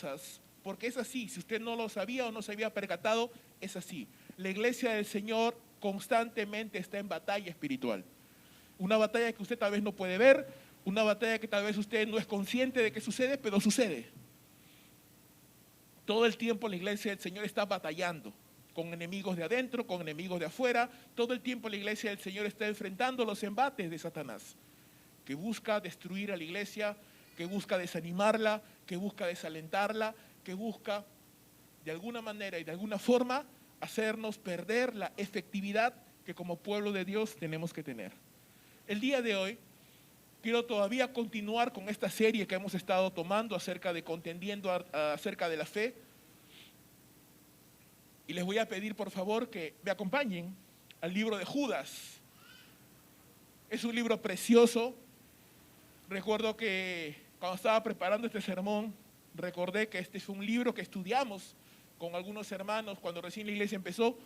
cosas, porque es así, si usted no lo sabía o no se había percatado, es así. La iglesia del Señor constantemente está en batalla espiritual. Una batalla que usted tal vez no puede ver, una batalla que tal vez usted no es consciente de que sucede, pero sucede. Todo el tiempo la iglesia del Señor está batallando con enemigos de adentro, con enemigos de afuera. Todo el tiempo la iglesia del Señor está enfrentando los embates de Satanás, que busca destruir a la iglesia, que busca desanimarla, que busca desalentarla, que busca de alguna manera y de alguna forma hacernos perder la efectividad que como pueblo de Dios tenemos que tener. El día de hoy quiero todavía continuar con esta serie que hemos estado tomando acerca de contendiendo acerca de la fe. Y les voy a pedir por favor que me acompañen al libro de Judas. Es un libro precioso. Recuerdo que cuando estaba preparando este sermón, recordé que este fue un libro que estudiamos con algunos hermanos cuando recién la iglesia empezó.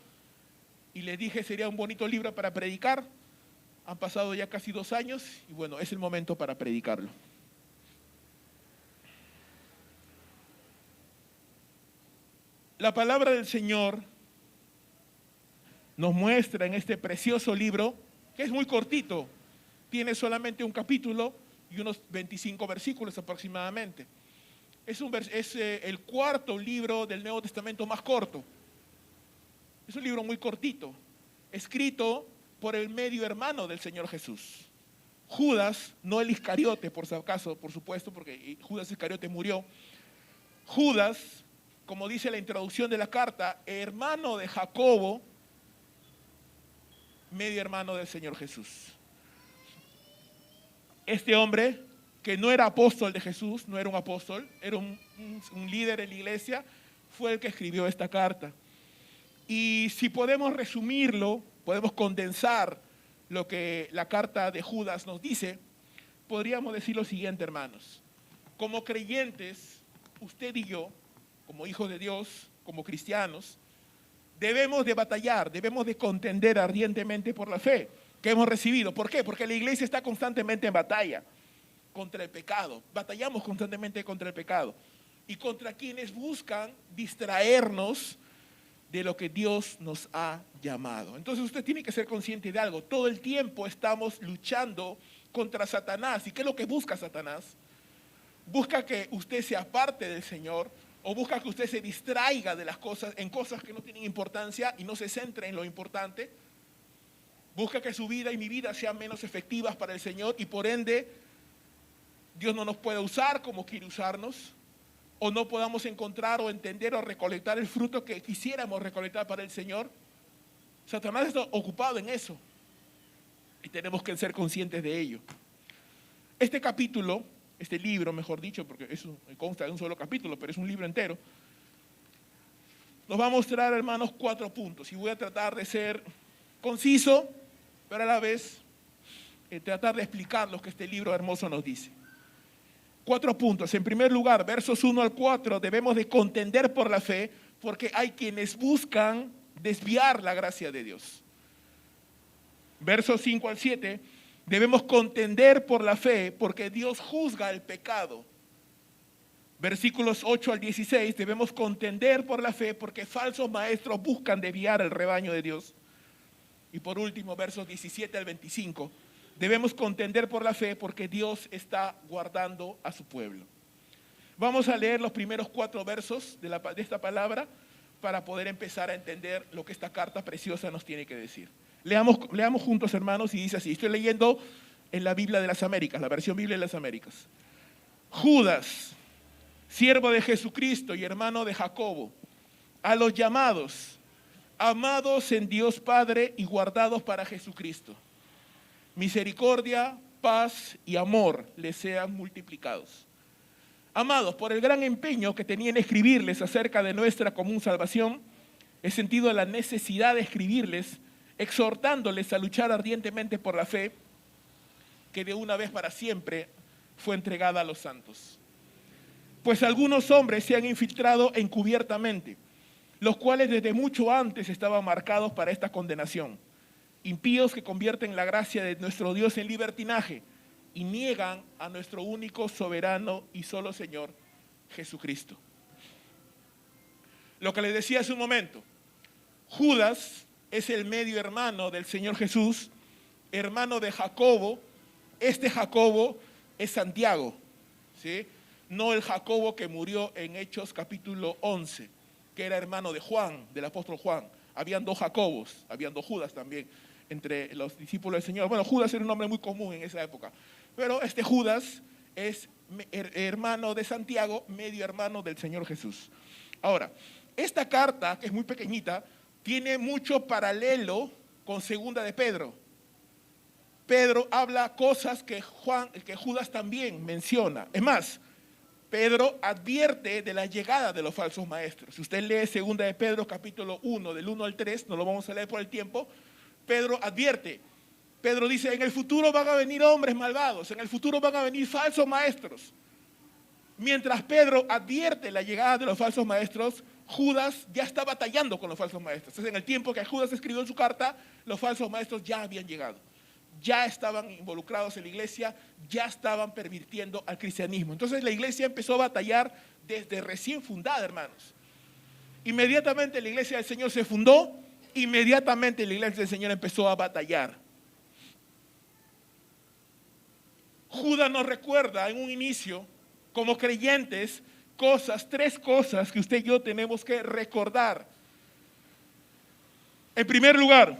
Y les dije sería un bonito libro para predicar. Han pasado ya casi 2 años y bueno, es el momento para predicarlo. La palabra del Señor nos muestra en este precioso libro, que es muy cortito, tiene solamente un capítulo y unos 25 versículos aproximadamente. Es el cuarto libro del Nuevo Testamento más corto. Es un libro muy cortito, escrito por el medio hermano del Señor Jesús. Judas, no el Iscariote, por si acaso, por supuesto, porque Judas Iscariote murió. Judas, como dice la introducción de la carta, hermano de Jacobo, medio hermano del Señor Jesús. Este hombre, que no era apóstol de Jesús, no era un apóstol, era un líder en la iglesia, fue el que escribió esta carta. Y si podemos resumirlo, podemos condensar lo que la carta de Judas nos dice, podríamos decir lo siguiente, hermanos. Como creyentes, usted y yo, como hijos de Dios, como cristianos, debemos de batallar, debemos de contender ardientemente por la fe que hemos recibido. ¿Por qué? Porque la iglesia está constantemente en batalla contra el pecado. Batallamos constantemente contra el pecado y contra quienes buscan distraernos de lo que Dios nos ha llamado. Entonces usted tiene que ser consciente de algo. Todo el tiempo estamos luchando contra Satanás. ¿Y qué es lo que busca Satanás? Busca que usted se aparte del Señor o busca que usted se distraiga de las cosas, en cosas que no tienen importancia y no se centre en lo importante. Busca que su vida y mi vida sean menos efectivas para el Señor y por ende Dios no nos pueda usar como quiere usarnos. O no podamos encontrar o entender o recolectar el fruto que quisiéramos recolectar para el Señor. Satanás está ocupado en eso y tenemos que ser conscientes de ello. Este capítulo, este libro mejor dicho, porque consta de un solo capítulo, pero es un libro entero, nos va a mostrar, hermanos, 4 puntos y voy a tratar de ser conciso, pero a la vez tratar de explicar lo que este libro hermoso nos dice. 4 puntos. En primer lugar, versos 1 al 4, debemos de contender por la fe porque hay quienes buscan desviar la gracia de Dios. Versos 5 al 7, debemos contender por la fe porque Dios juzga el pecado. Versículos 8 al 16, debemos contender por la fe porque falsos maestros buscan desviar el rebaño de Dios. Y por último, versos 17 al 25, debemos contender por la fe porque Dios está guardando a su pueblo. Vamos a leer los primeros 4 versos de esta palabra para poder empezar a entender lo que esta carta preciosa nos tiene que decir. Leamos juntos, hermanos, y dice así. Estoy leyendo en la Biblia de las Américas, la versión Biblia de las Américas. Judas, siervo de Jesucristo y hermano de Jacobo, a los llamados, amados en Dios Padre y guardados para Jesucristo. Misericordia, paz y amor les sean multiplicados. Amados, por el gran empeño que tenía en escribirles acerca de nuestra común salvación, he sentido la necesidad de escribirles, exhortándoles a luchar ardientemente por la fe que de una vez para siempre fue entregada a los santos. Pues algunos hombres se han infiltrado encubiertamente, los cuales desde mucho antes estaban marcados para esta condenación. Impíos que convierten la gracia de nuestro Dios en libertinaje y niegan a nuestro único, soberano y solo Señor, Jesucristo. Lo que les decía hace un momento, Judas es el medio hermano del Señor Jesús, hermano de Jacobo. Este Jacobo es Santiago, ¿sí? No el Jacobo que murió en Hechos capítulo 11, que era hermano de Juan, del apóstol Juan. Habían dos Jacobos, habían dos Judas también entre los discípulos del Señor. Bueno, Judas era un nombre muy común en esa época, pero este Judas es hermano de Santiago, medio hermano del Señor Jesús. Ahora, esta carta, que es muy pequeñita, tiene mucho paralelo con Segunda de Pedro. Pedro habla cosas que Judas también menciona. Es más, Pedro advierte de la llegada de los falsos maestros. Si usted lee Segunda de Pedro capítulo 1, del 1 al 3, no lo vamos a leer por el tiempo, Pedro advierte. Pedro dice, en el futuro van a venir hombres malvados, en el futuro van a venir falsos maestros. Mientras Pedro advierte la llegada de los falsos maestros, Judas ya está batallando con los falsos maestros. Entonces, en el tiempo que Judas escribió en su carta, los falsos maestros ya habían llegado. Ya estaban involucrados en la iglesia, ya estaban pervirtiendo al cristianismo. Entonces la iglesia empezó a batallar desde recién fundada, hermanos. Inmediatamente la iglesia del Señor se fundó, inmediatamente la iglesia del Señor empezó a batallar. Judas nos recuerda en un inicio, como creyentes, tres cosas que usted y yo tenemos que recordar. En primer lugar,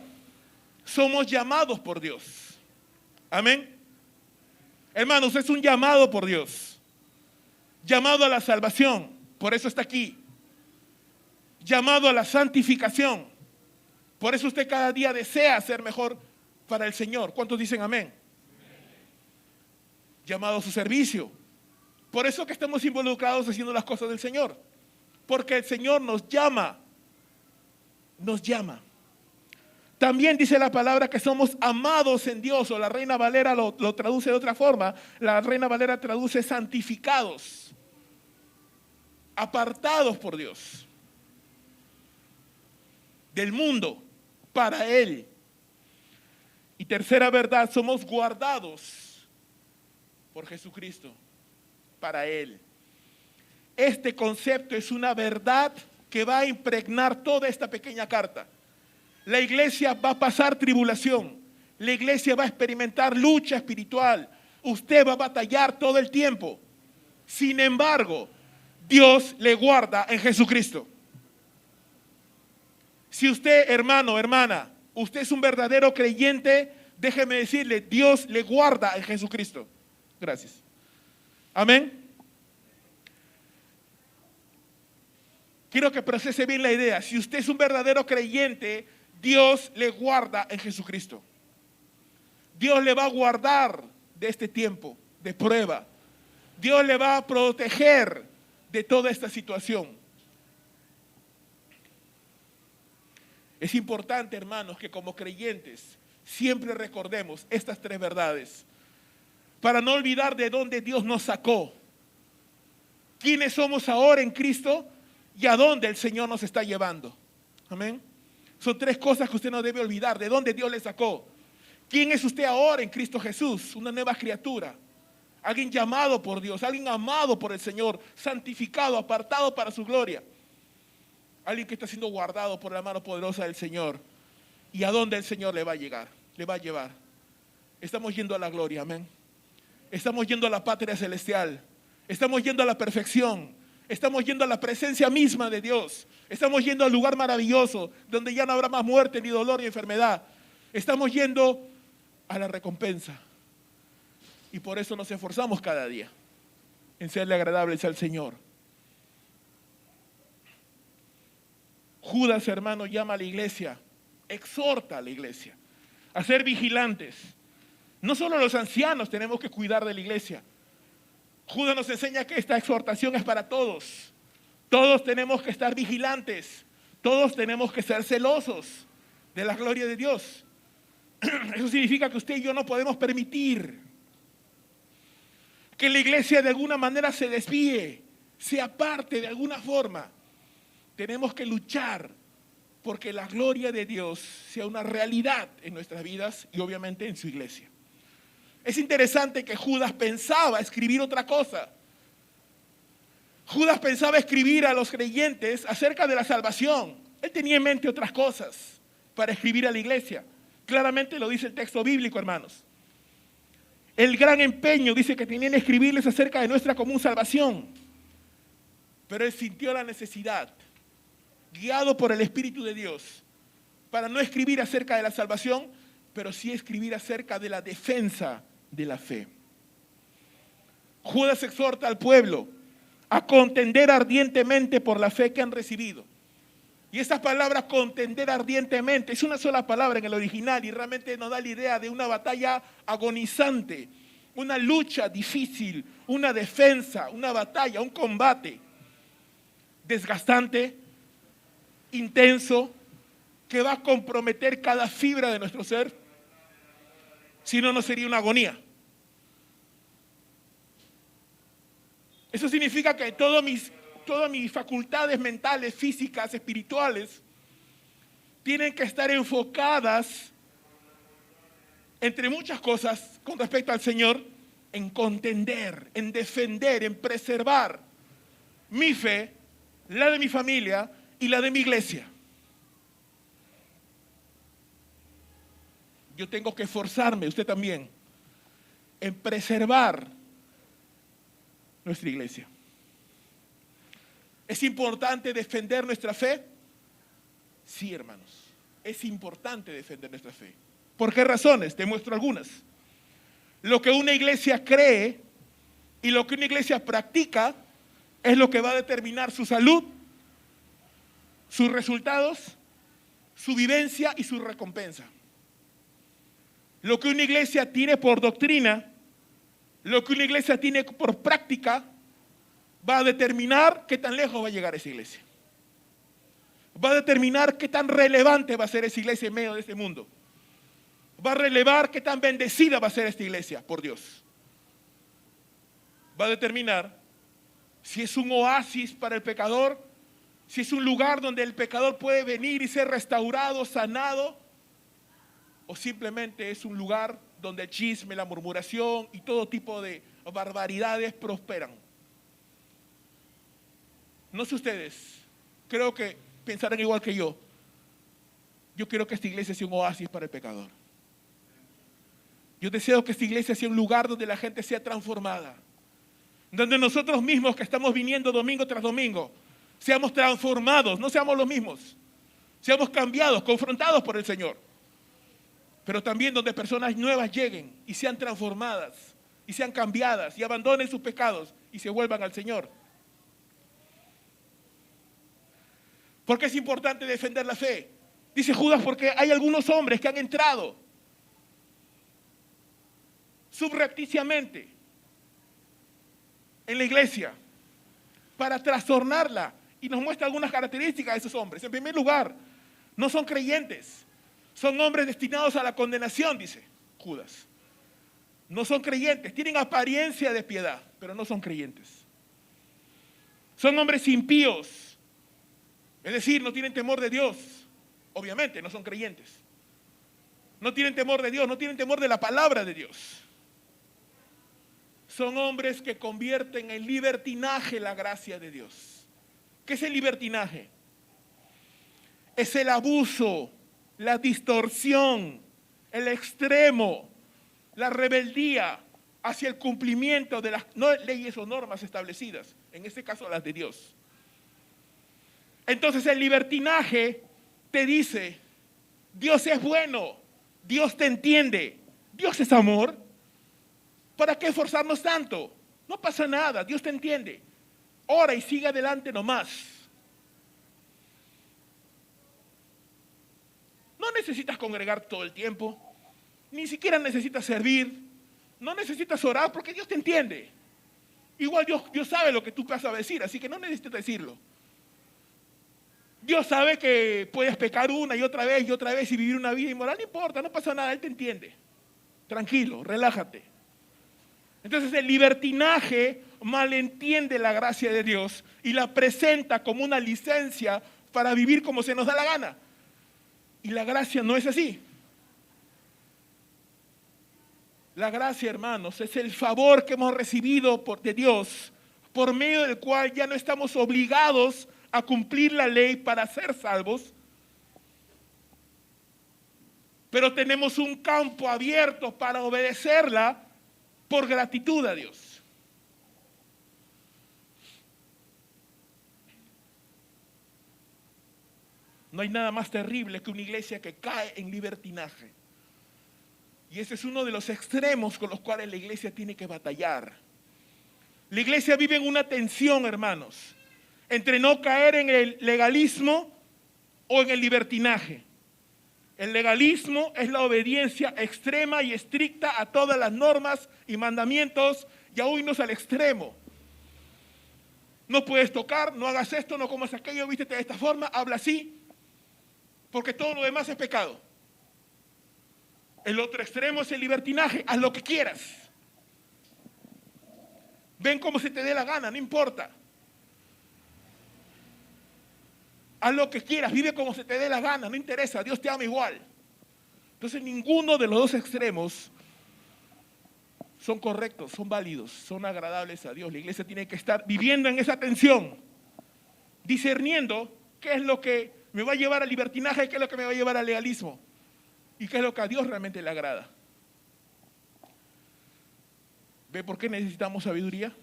somos llamados por Dios. Amén. Hermanos, es un llamado por Dios. Llamado a la salvación, por eso está aquí. Llamado a la santificación, por eso usted cada día desea ser mejor para el Señor. ¿Cuántos dicen amén? Llamado a su servicio. Por eso que estamos involucrados haciendo las cosas del Señor. Porque el Señor nos llama. Nos llama. También dice la palabra que somos amados en Dios, o la Reina Valera lo traduce de otra forma. La Reina Valera traduce santificados, apartados por Dios, del mundo, para Él. Y tercera verdad, somos guardados por Jesucristo, para Él. Este concepto es una verdad que va a impregnar toda esta pequeña carta. La iglesia va a pasar tribulación. La iglesia va a experimentar lucha espiritual. Usted va a batallar todo el tiempo. Sin embargo, Dios le guarda en Jesucristo. Si usted, hermano, hermana, usted es un verdadero creyente, déjeme decirle, Dios le guarda en Jesucristo. Gracias. Amén. Quiero que procese bien la idea. Si usted es un verdadero creyente, Dios le guarda en Jesucristo. Dios le va a guardar de este tiempo de prueba. Dios le va a proteger de toda esta situación. Es importante, hermanos, que como creyentes siempre recordemos estas tres verdades para no olvidar de dónde Dios nos sacó, quiénes somos ahora en Cristo y a dónde el Señor nos está llevando. Amén. Son tres cosas que usted no debe olvidar. ¿De dónde Dios le sacó? ¿Quién es usted ahora en Cristo Jesús? Una nueva criatura. Alguien llamado por Dios, alguien amado por el Señor, santificado, apartado para su gloria. Alguien que está siendo guardado por la mano poderosa del Señor. ¿Y a dónde el Señor le va a llegar? Le va a llevar. Estamos yendo a la gloria, amén. Estamos yendo a la patria celestial. Estamos yendo a la perfección. Estamos yendo a la presencia misma de Dios. Estamos yendo al lugar maravilloso, donde ya no habrá más muerte, ni dolor, ni enfermedad. Estamos yendo a la recompensa. Y por eso nos esforzamos cada día en serle agradables al Señor. Judas, hermano, llama a la iglesia, exhorta a la iglesia a ser vigilantes. No solo los ancianos tenemos que cuidar de la iglesia. Judas nos enseña que esta exhortación es para todos. Todos tenemos que estar vigilantes. Todos tenemos que ser celosos de la gloria de Dios. Eso significa que usted y yo no podemos permitir que la iglesia de alguna manera se desvíe, se aparte de alguna forma. Tenemos que luchar porque la gloria de Dios sea una realidad en nuestras vidas y obviamente en su iglesia. Es interesante que Judas pensaba escribir otra cosa. Judas pensaba escribir a los creyentes acerca de la salvación. Él tenía en mente otras cosas para escribir a la iglesia. Claramente lo dice el texto bíblico, hermanos. El gran empeño dice que tenían que escribirles acerca de nuestra común salvación. Pero él sintió la necesidad, guiado por el Espíritu de Dios, para no escribir acerca de la salvación, pero sí escribir acerca de la defensa de la fe. Judas exhorta al pueblo a contender ardientemente por la fe que han recibido. Y esta palabra contender ardientemente es una sola palabra en el original y realmente nos da la idea de una batalla agonizante, una lucha difícil, una defensa, una batalla, un combate desgastante, intenso, que va a comprometer cada fibra de nuestro ser. Si no, no sería una agonía. Eso significa que todas mis facultades mentales, físicas, espirituales, tienen que estar enfocadas, entre muchas cosas, con respecto al Señor, en contender, en defender, en preservar mi fe, la de mi familia y la de mi iglesia. Yo tengo que esforzarme, usted también, en preservar nuestra iglesia. ¿Es importante defender nuestra fe? Sí, hermanos, es importante defender nuestra fe. ¿Por qué razones? Te muestro algunas. Lo que una iglesia cree y lo que una iglesia practica es lo que va a determinar su salud, sus resultados, su vivencia y su recompensa. Lo que una iglesia tiene por doctrina, lo que una iglesia tiene por práctica, va a determinar qué tan lejos va a llegar esa iglesia. Va a determinar qué tan relevante va a ser esa iglesia en medio de este mundo. Va a relevar qué tan bendecida va a ser esta iglesia por Dios. Va a determinar si es un oasis para el pecador, si es un lugar donde el pecador puede venir y ser restaurado, sanado, o simplemente es un lugar donde el chisme, la murmuración y todo tipo de barbaridades prosperan. No sé ustedes, creo que pensarán igual que yo. Yo quiero que esta iglesia sea un oasis para el pecador. Yo deseo que esta iglesia sea un lugar donde la gente sea transformada. Donde nosotros mismos que estamos viniendo domingo tras domingo, seamos transformados, no seamos los mismos. Seamos cambiados, confrontados por el Señor. Pero también donde personas nuevas lleguen y sean transformadas, y sean cambiadas, y abandonen sus pecados y se vuelvan al Señor. ¿Por qué es importante defender la fe? Dice Judas, porque hay algunos hombres que han entrado subrepticiamente en la iglesia para trastornarla, y nos muestra algunas características de esos hombres. En primer lugar, no son creyentes, son hombres destinados a la condenación, dice Judas. No son creyentes, tienen apariencia de piedad, pero no son creyentes. Son hombres impíos, es decir, no tienen temor de Dios. Obviamente no son creyentes. No tienen temor de Dios, no tienen temor de la palabra de Dios. Son hombres que convierten en libertinaje la gracia de Dios. ¿Qué es el libertinaje? Es el abuso, la distorsión, el extremo, la rebeldía hacia el cumplimiento de las leyes o normas establecidas, en este caso las de Dios. Entonces el libertinaje te dice, Dios es bueno, Dios te entiende, Dios es amor. ¿Para qué esforzarnos tanto? No pasa nada, Dios te entiende. Ora y sigue adelante nomás. No necesitas congregar todo el tiempo, ni siquiera necesitas servir, no necesitas orar porque Dios te entiende. Igual Dios sabe lo que tú vas a decir, así que no necesitas decirlo. Dios sabe que puedes pecar una y otra vez y vivir una vida inmoral, no importa, no pasa nada, Él te entiende. Tranquilo, relájate. Entonces el libertinaje malentiende la gracia de Dios y la presenta como una licencia para vivir como se nos da la gana. Y la gracia no es así. La gracia, hermanos, es el favor que hemos recibido de Dios por medio del cual ya no estamos obligados a cumplir la ley para ser salvos, pero tenemos un campo abierto para obedecerla por gratitud a Dios. No hay nada más terrible que una iglesia que cae en libertinaje. Y ese es uno de los extremos con los cuales la iglesia tiene que batallar. La iglesia vive en una tensión, hermanos, entre no caer en el legalismo o en el libertinaje. El legalismo es la obediencia extrema y estricta a todas las normas y mandamientos, y a irnos al extremo. No puedes tocar, no hagas esto, no comas aquello, vístete de esta forma, habla así, porque todo lo demás es pecado. El otro extremo es el libertinaje, haz lo que quieras. Ven como se te dé la gana, no importa. Haz lo que quieras, vive como se te dé la gana, no interesa, Dios te ama igual. Entonces ninguno de los dos extremos son correctos, son válidos, son agradables a Dios. La iglesia tiene que estar viviendo en esa tensión, discerniendo qué es lo que me va a llevar al libertinaje y qué es lo que me va a llevar al legalismo y qué es lo que a Dios realmente le agrada. ¿Ve por qué necesitamos sabiduría?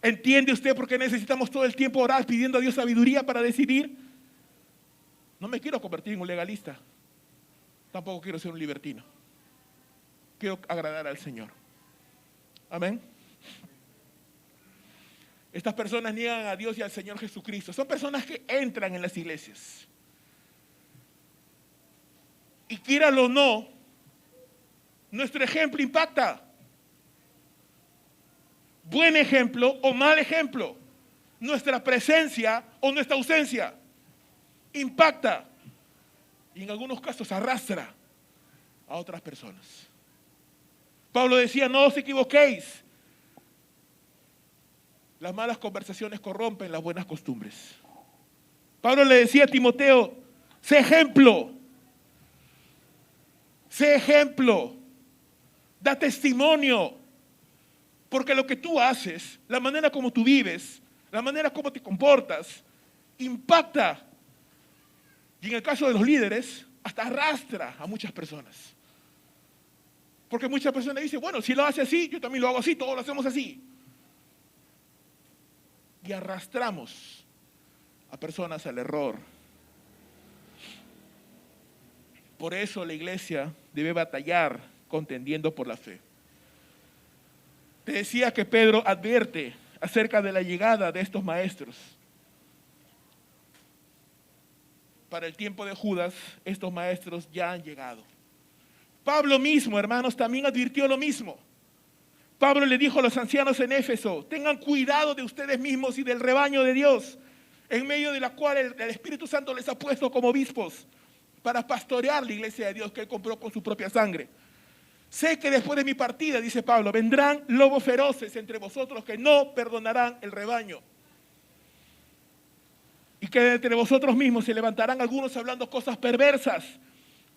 ¿Entiende usted por qué necesitamos todo el tiempo orar pidiendo a Dios sabiduría para decidir? No me quiero convertir en un legalista. Tampoco quiero ser un libertino. Quiero agradar al Señor. Amén. Estas personas niegan a Dios y al Señor Jesucristo. Son personas que entran en las iglesias. Y quíralo o no, nuestro ejemplo impacta. Buen ejemplo o mal ejemplo, nuestra presencia o nuestra ausencia, impacta y en algunos casos arrastra a otras personas. Pablo decía, no os equivoquéis, las malas conversaciones corrompen las buenas costumbres. Pablo le decía a Timoteo, sé ejemplo, da testimonio. Porque lo que tú haces, la manera como tú vives, la manera como te comportas, impacta. Y en el caso de los líderes, hasta arrastra a muchas personas. Porque muchas personas dicen, bueno, si lo hace así, yo también lo hago así, todos lo hacemos así. Y arrastramos a personas al error. Por eso la iglesia debe batallar contendiendo por la fe. Te decía que Pedro advierte acerca de la llegada de estos maestros. Para el tiempo de Judas, estos maestros ya han llegado. Pablo mismo, hermanos, también advirtió lo mismo. Pablo le dijo a los ancianos en Éfeso, tengan cuidado de ustedes mismos y del rebaño de Dios, en medio de la cual el Espíritu Santo les ha puesto como obispos para pastorear la iglesia de Dios que él compró con su propia sangre. Sé que después de mi partida, dice Pablo, vendrán lobos feroces entre vosotros que no perdonarán el rebaño. Y que entre vosotros mismos se levantarán algunos hablando cosas perversas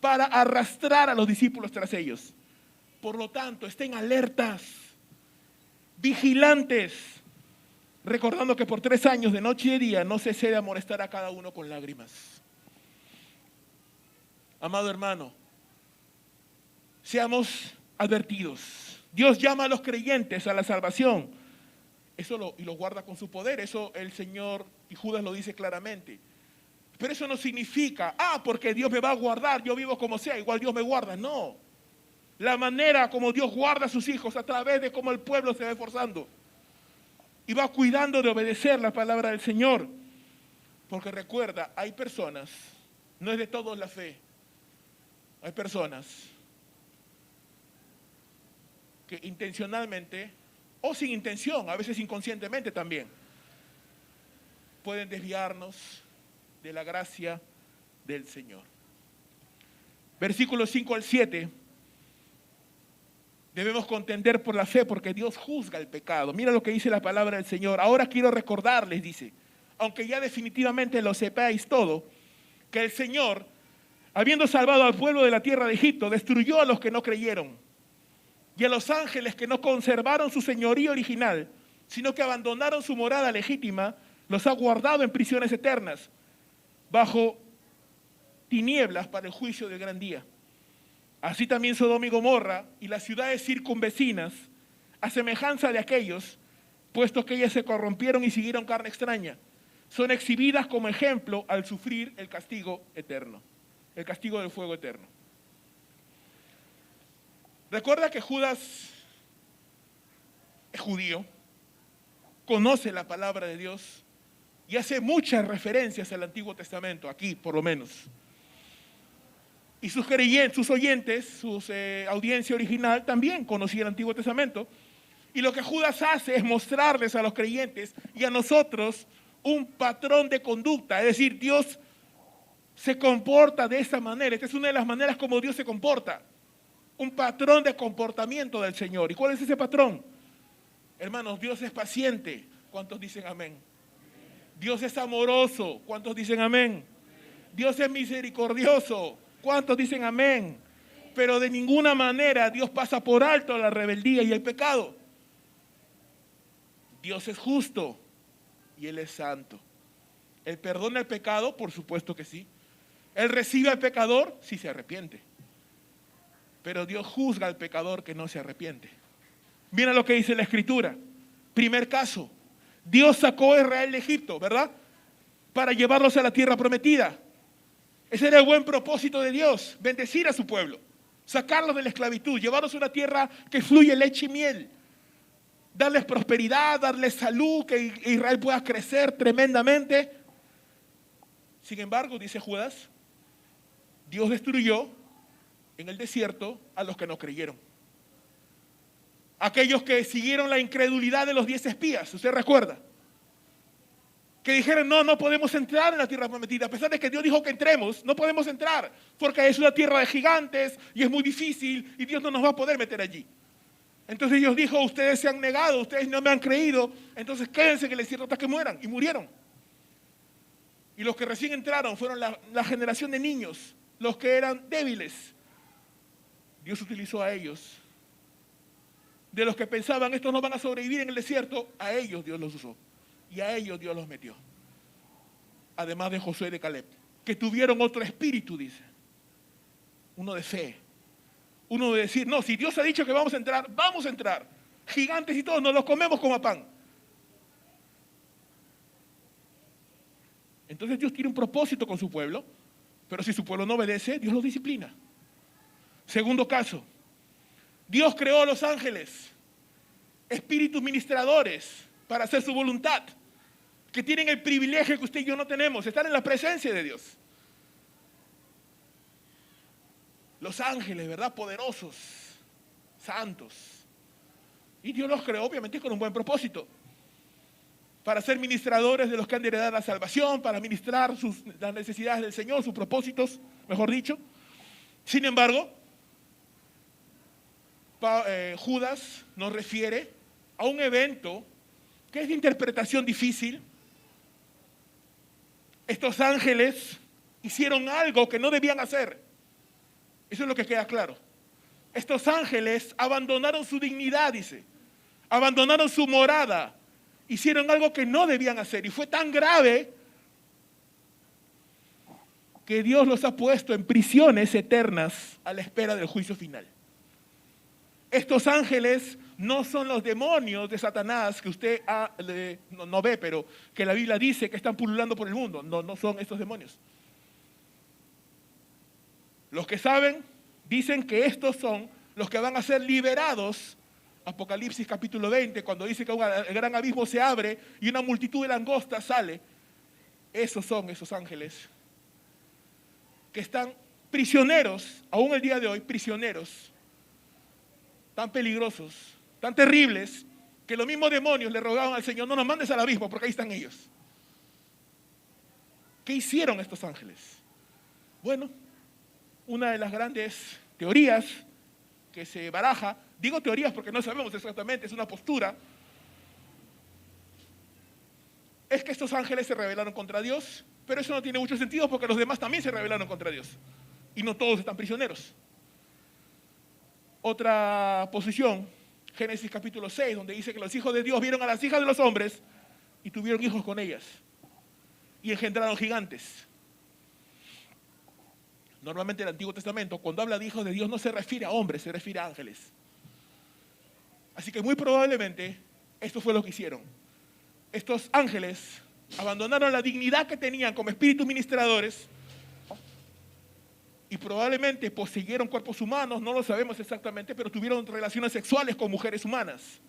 para arrastrar a los discípulos tras ellos. Por lo tanto, estén alertas, vigilantes, recordando que por 3 años de noche y de día no cesé de amonestar a cada uno con lágrimas. Amado hermano, seamos advertidos. Dios llama a los creyentes a la salvación. Y lo guarda con su poder. Eso el Señor y Judas lo dice claramente. Pero eso no significa, porque Dios me va a guardar, yo vivo como sea, igual Dios me guarda. No. La manera como Dios guarda a sus hijos a través de cómo el pueblo se va esforzando. Y va cuidando de obedecer la palabra del Señor. Porque recuerda, hay personas, no es de todos la fe. Hay personas que intencionalmente o sin intención, a veces inconscientemente también, pueden desviarnos de la gracia del Señor. Versículos 5 al 7. Debemos contender por la fe porque Dios juzga el pecado. Mira lo que dice la palabra del Señor. Ahora quiero recordarles, dice, aunque ya definitivamente lo sepáis todo, que el Señor, habiendo salvado al pueblo de la tierra de Egipto, destruyó a los que no creyeron. Y a los ángeles que no conservaron su señorío original, sino que abandonaron su morada legítima, los ha guardado en prisiones eternas, bajo tinieblas para el juicio del gran día. Así también Sodoma y Gomorra y las ciudades circunvecinas, a semejanza de aquellos, puesto que ellas se corrompieron y siguieron carne extraña, son exhibidas como ejemplo al sufrir el castigo eterno, el castigo del fuego eterno. Recuerda que Judas es judío, conoce la palabra de Dios y hace muchas referencias al Antiguo Testamento, aquí por lo menos. Y sus creyentes, sus oyentes, su audiencia original también conocía el Antiguo Testamento. Y lo que Judas hace es mostrarles a los creyentes y a nosotros un patrón de conducta. Es decir, Dios se comporta de esa manera. Esta es una de las maneras como Dios se comporta. Un patrón de comportamiento del Señor. ¿Y cuál es ese patrón? Hermanos, Dios es paciente. ¿Cuántos dicen amén? Dios es amoroso. ¿Cuántos dicen amén? Dios es misericordioso. ¿Cuántos dicen amén? Pero de ninguna manera Dios pasa por alto la rebeldía y el pecado. Dios es justo y Él es santo. ¿Él perdona el pecado? Por supuesto que sí. ¿Él recibe al pecador? Sí, se arrepiente. Pero Dios juzga al pecador que no se arrepiente. Mira lo que dice la Escritura. Primer caso, Dios sacó a Israel de Egipto, ¿verdad? Para llevarlos a la tierra prometida. Ese era el buen propósito de Dios, bendecir a su pueblo, sacarlos de la esclavitud, llevarlos a una tierra que fluye leche y miel, darles prosperidad, darles salud, que Israel pueda crecer tremendamente. Sin embargo, dice Judas, Dios destruyó en el desierto a los que no creyeron. Aquellos que siguieron la incredulidad de los 10 espías, ¿usted recuerda? Que dijeron, no podemos entrar en la tierra prometida. A pesar de que Dios dijo que entremos, no podemos entrar, porque es una tierra de gigantes y es muy difícil y Dios no nos va a poder meter allí. Entonces Dios dijo, ustedes se han negado, ustedes no me han creído, entonces quédense en el desierto hasta que mueran. Y murieron. Y los que recién entraron fueron la generación de niños, los que eran débiles. Dios utilizó a ellos. De los que pensaban, estos no van a sobrevivir en el desierto, a ellos Dios los usó. Y a ellos Dios los metió. Además de Josué y de Caleb, que tuvieron otro espíritu, dice. Uno de fe. Uno de decir, no, si Dios ha dicho que vamos a entrar, vamos a entrar. Gigantes y todos, nos los comemos como a pan. Entonces Dios tiene un propósito con su pueblo, pero si su pueblo no obedece, Dios los disciplina. Segundo caso, Dios creó a los ángeles, espíritus ministradores, para hacer su voluntad, que tienen el privilegio que usted y yo no tenemos, estar en la presencia de Dios. Los ángeles, ¿verdad? Poderosos, santos. Y Dios los creó, obviamente, con un buen propósito. Para ser ministradores de los que han de heredar la salvación, para ministrar las necesidades del Señor, sus propósitos, mejor dicho. Sin embargo, Judas nos refiere a un evento que es de interpretación difícil. Estos ángeles hicieron algo que no debían hacer. Eso es lo que queda claro. Estos ángeles abandonaron su dignidad, dice. Abandonaron su morada. Hicieron algo que no debían hacer. Y fue tan grave que Dios los ha puesto en prisiones eternas a la espera del juicio final. Estos ángeles no son los demonios de Satanás que usted no ve, pero que la Biblia dice que están pululando por el mundo. No son estos demonios. Los que saben dicen que estos son los que van a ser liberados. Apocalipsis capítulo 20, cuando dice que el gran abismo se abre y una multitud de langostas sale. Esos son esos ángeles que están prisioneros, aún el día de hoy, prisioneros, tan peligrosos, tan terribles, que los mismos demonios le rogaban al Señor, no nos mandes al abismo porque ahí están ellos. ¿Qué hicieron estos ángeles? Bueno, una de las grandes teorías que se baraja, digo teorías porque no sabemos exactamente, es una postura, es que estos ángeles se rebelaron contra Dios, pero eso no tiene mucho sentido porque los demás también se rebelaron contra Dios y no todos están prisioneros. Otra posición, Génesis capítulo 6, donde dice que los hijos de Dios vieron a las hijas de los hombres y tuvieron hijos con ellas y engendraron gigantes. Normalmente en el Antiguo Testamento, cuando habla de hijos de Dios, no se refiere a hombres, se refiere a ángeles. Así que muy probablemente esto fue lo que hicieron. Estos ángeles abandonaron la dignidad que tenían como espíritus ministradores y probablemente poseyeron cuerpos humanos, no lo sabemos exactamente, pero tuvieron relaciones sexuales con mujeres humanas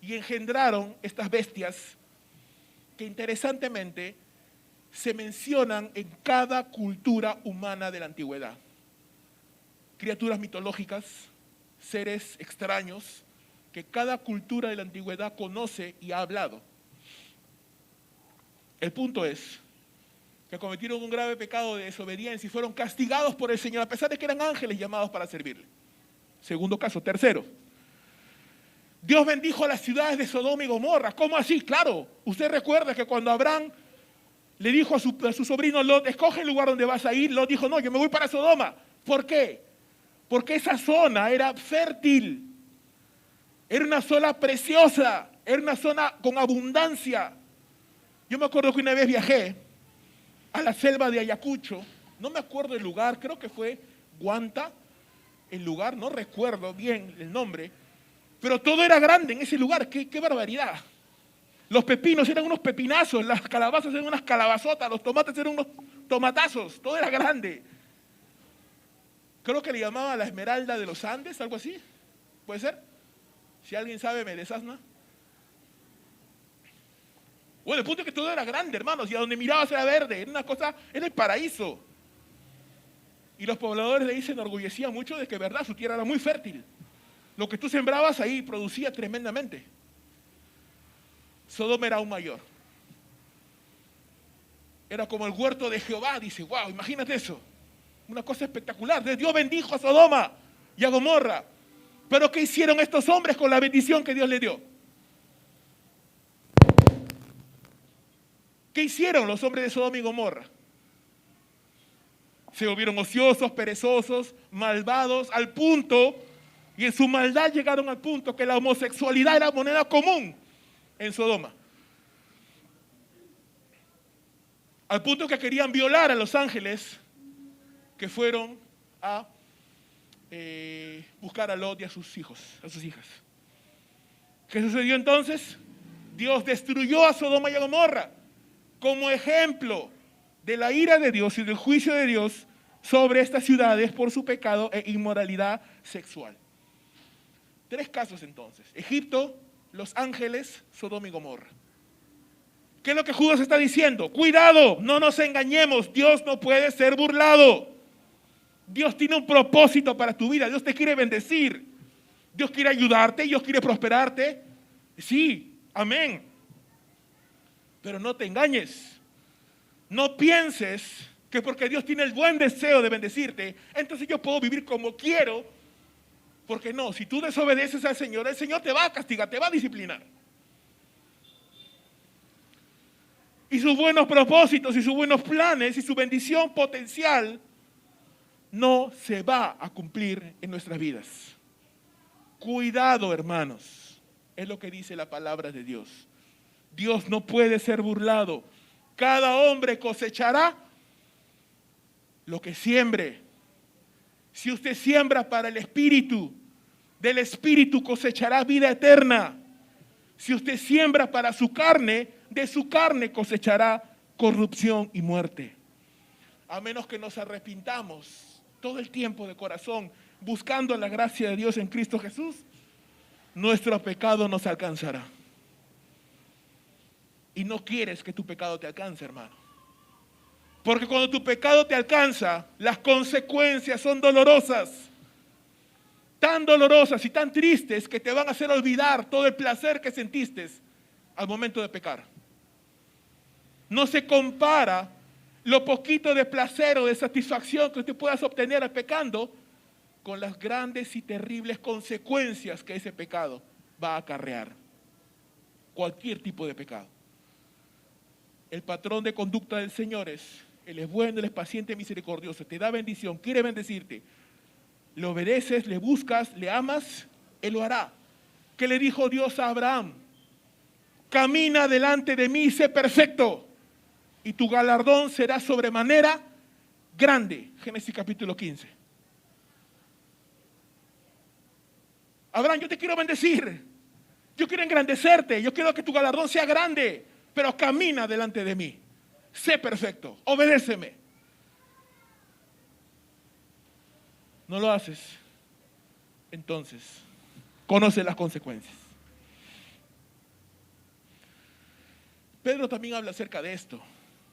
y engendraron estas bestias que interesantemente se mencionan en cada cultura humana de la antigüedad. Criaturas mitológicas, seres extraños, que cada cultura de la antigüedad conoce y ha hablado. El punto es que cometieron un grave pecado de desobediencia y fueron castigados por el Señor, a pesar de que eran ángeles llamados para servirle. Segundo caso. Tercero, Dios bendijo a las ciudades de Sodoma y Gomorra. ¿Cómo así? Claro, usted recuerda que cuando Abraham le dijo a su sobrino Lot, escoge el lugar donde vas a ir, Lot dijo, no, yo me voy para Sodoma. ¿Por qué? Porque esa zona era fértil, era una zona preciosa, era una zona con abundancia. Yo me acuerdo que una vez viajé a la selva de Ayacucho, no me acuerdo el lugar, creo que fue Guanta, el lugar, no recuerdo bien el nombre, pero todo era grande en ese lugar, qué barbaridad. Los pepinos eran unos pepinazos, las calabazas eran unas calabazotas, los tomates eran unos tomatazos, todo era grande. Creo que le llamaban la Esmeralda de los Andes, algo así, ¿puede ser? Si alguien sabe, me desasna. Bueno, el punto es que todo era grande, hermanos, y a donde mirabas era verde, era una cosa, era el paraíso. Y los pobladores de ahí se enorgullecían mucho de que, verdad, su tierra era muy fértil. Lo que tú sembrabas ahí producía tremendamente. Sodoma era aún mayor. Era como el huerto de Jehová, dice, wow, imagínate eso. Una cosa espectacular. Dios bendijo a Sodoma y a Gomorra. Pero ¿qué hicieron estos hombres con la bendición que Dios les dio? ¿Qué hicieron los hombres de Sodoma y Gomorra? Se volvieron ociosos, perezosos, malvados, al punto, y en su maldad llegaron al punto que la homosexualidad era moneda común en Sodoma. Al punto que querían violar a los ángeles que fueron a buscar a Lot y a sus hijos, a sus hijas. ¿Qué sucedió entonces? Dios destruyó a Sodoma y a Gomorra como ejemplo de la ira de Dios y del juicio de Dios sobre estas ciudades por su pecado e inmoralidad sexual. 3 casos entonces: Egipto, Los Ángeles, Sodoma y Gomorra. ¿Qué es lo que Judas está diciendo? Cuidado, no nos engañemos, Dios no puede ser burlado. Dios tiene un propósito para tu vida, Dios te quiere bendecir, Dios quiere ayudarte, Dios quiere prosperarte. Sí, amén. Pero no te engañes, no pienses que porque Dios tiene el buen deseo de bendecirte, entonces yo puedo vivir como quiero, porque no, si tú desobedeces al Señor, el Señor te va a castigar, te va a disciplinar. Y sus buenos propósitos y sus buenos planes y su bendición potencial no se va a cumplir en nuestras vidas. Cuidado, hermanos, es lo que dice la palabra de Dios. Dios no puede ser burlado. Cada hombre cosechará lo que siembre. Si usted siembra para el Espíritu, del Espíritu cosechará vida eterna. Si usted siembra para su carne, de su carne cosechará corrupción y muerte. A menos que nos arrepintamos todo el tiempo de corazón, buscando la gracia de Dios en Cristo Jesús, nuestro pecado nos alcanzará. Y no quieres que tu pecado te alcance, hermano. Porque cuando tu pecado te alcanza, las consecuencias son dolorosas. Tan dolorosas y tan tristes que te van a hacer olvidar todo el placer que sentiste al momento de pecar. No se compara lo poquito de placer o de satisfacción que usted puedas obtener pecando con las grandes y terribles consecuencias que ese pecado va a acarrear. Cualquier tipo de pecado. El patrón de conducta del Señor es: Él es bueno, Él es paciente, misericordioso, te da bendición, quiere bendecirte. Le obedeces, le buscas, le amas, Él lo hará. ¿Qué le dijo Dios a Abraham? Camina delante de mí y sé perfecto, y tu galardón será sobremanera grande. Génesis capítulo 15. Abraham, yo te quiero bendecir, yo quiero engrandecerte, yo quiero que tu galardón sea grande, pero camina delante de mí, sé perfecto, obedéceme. No lo haces, entonces conoce las consecuencias. Pedro también habla acerca de esto.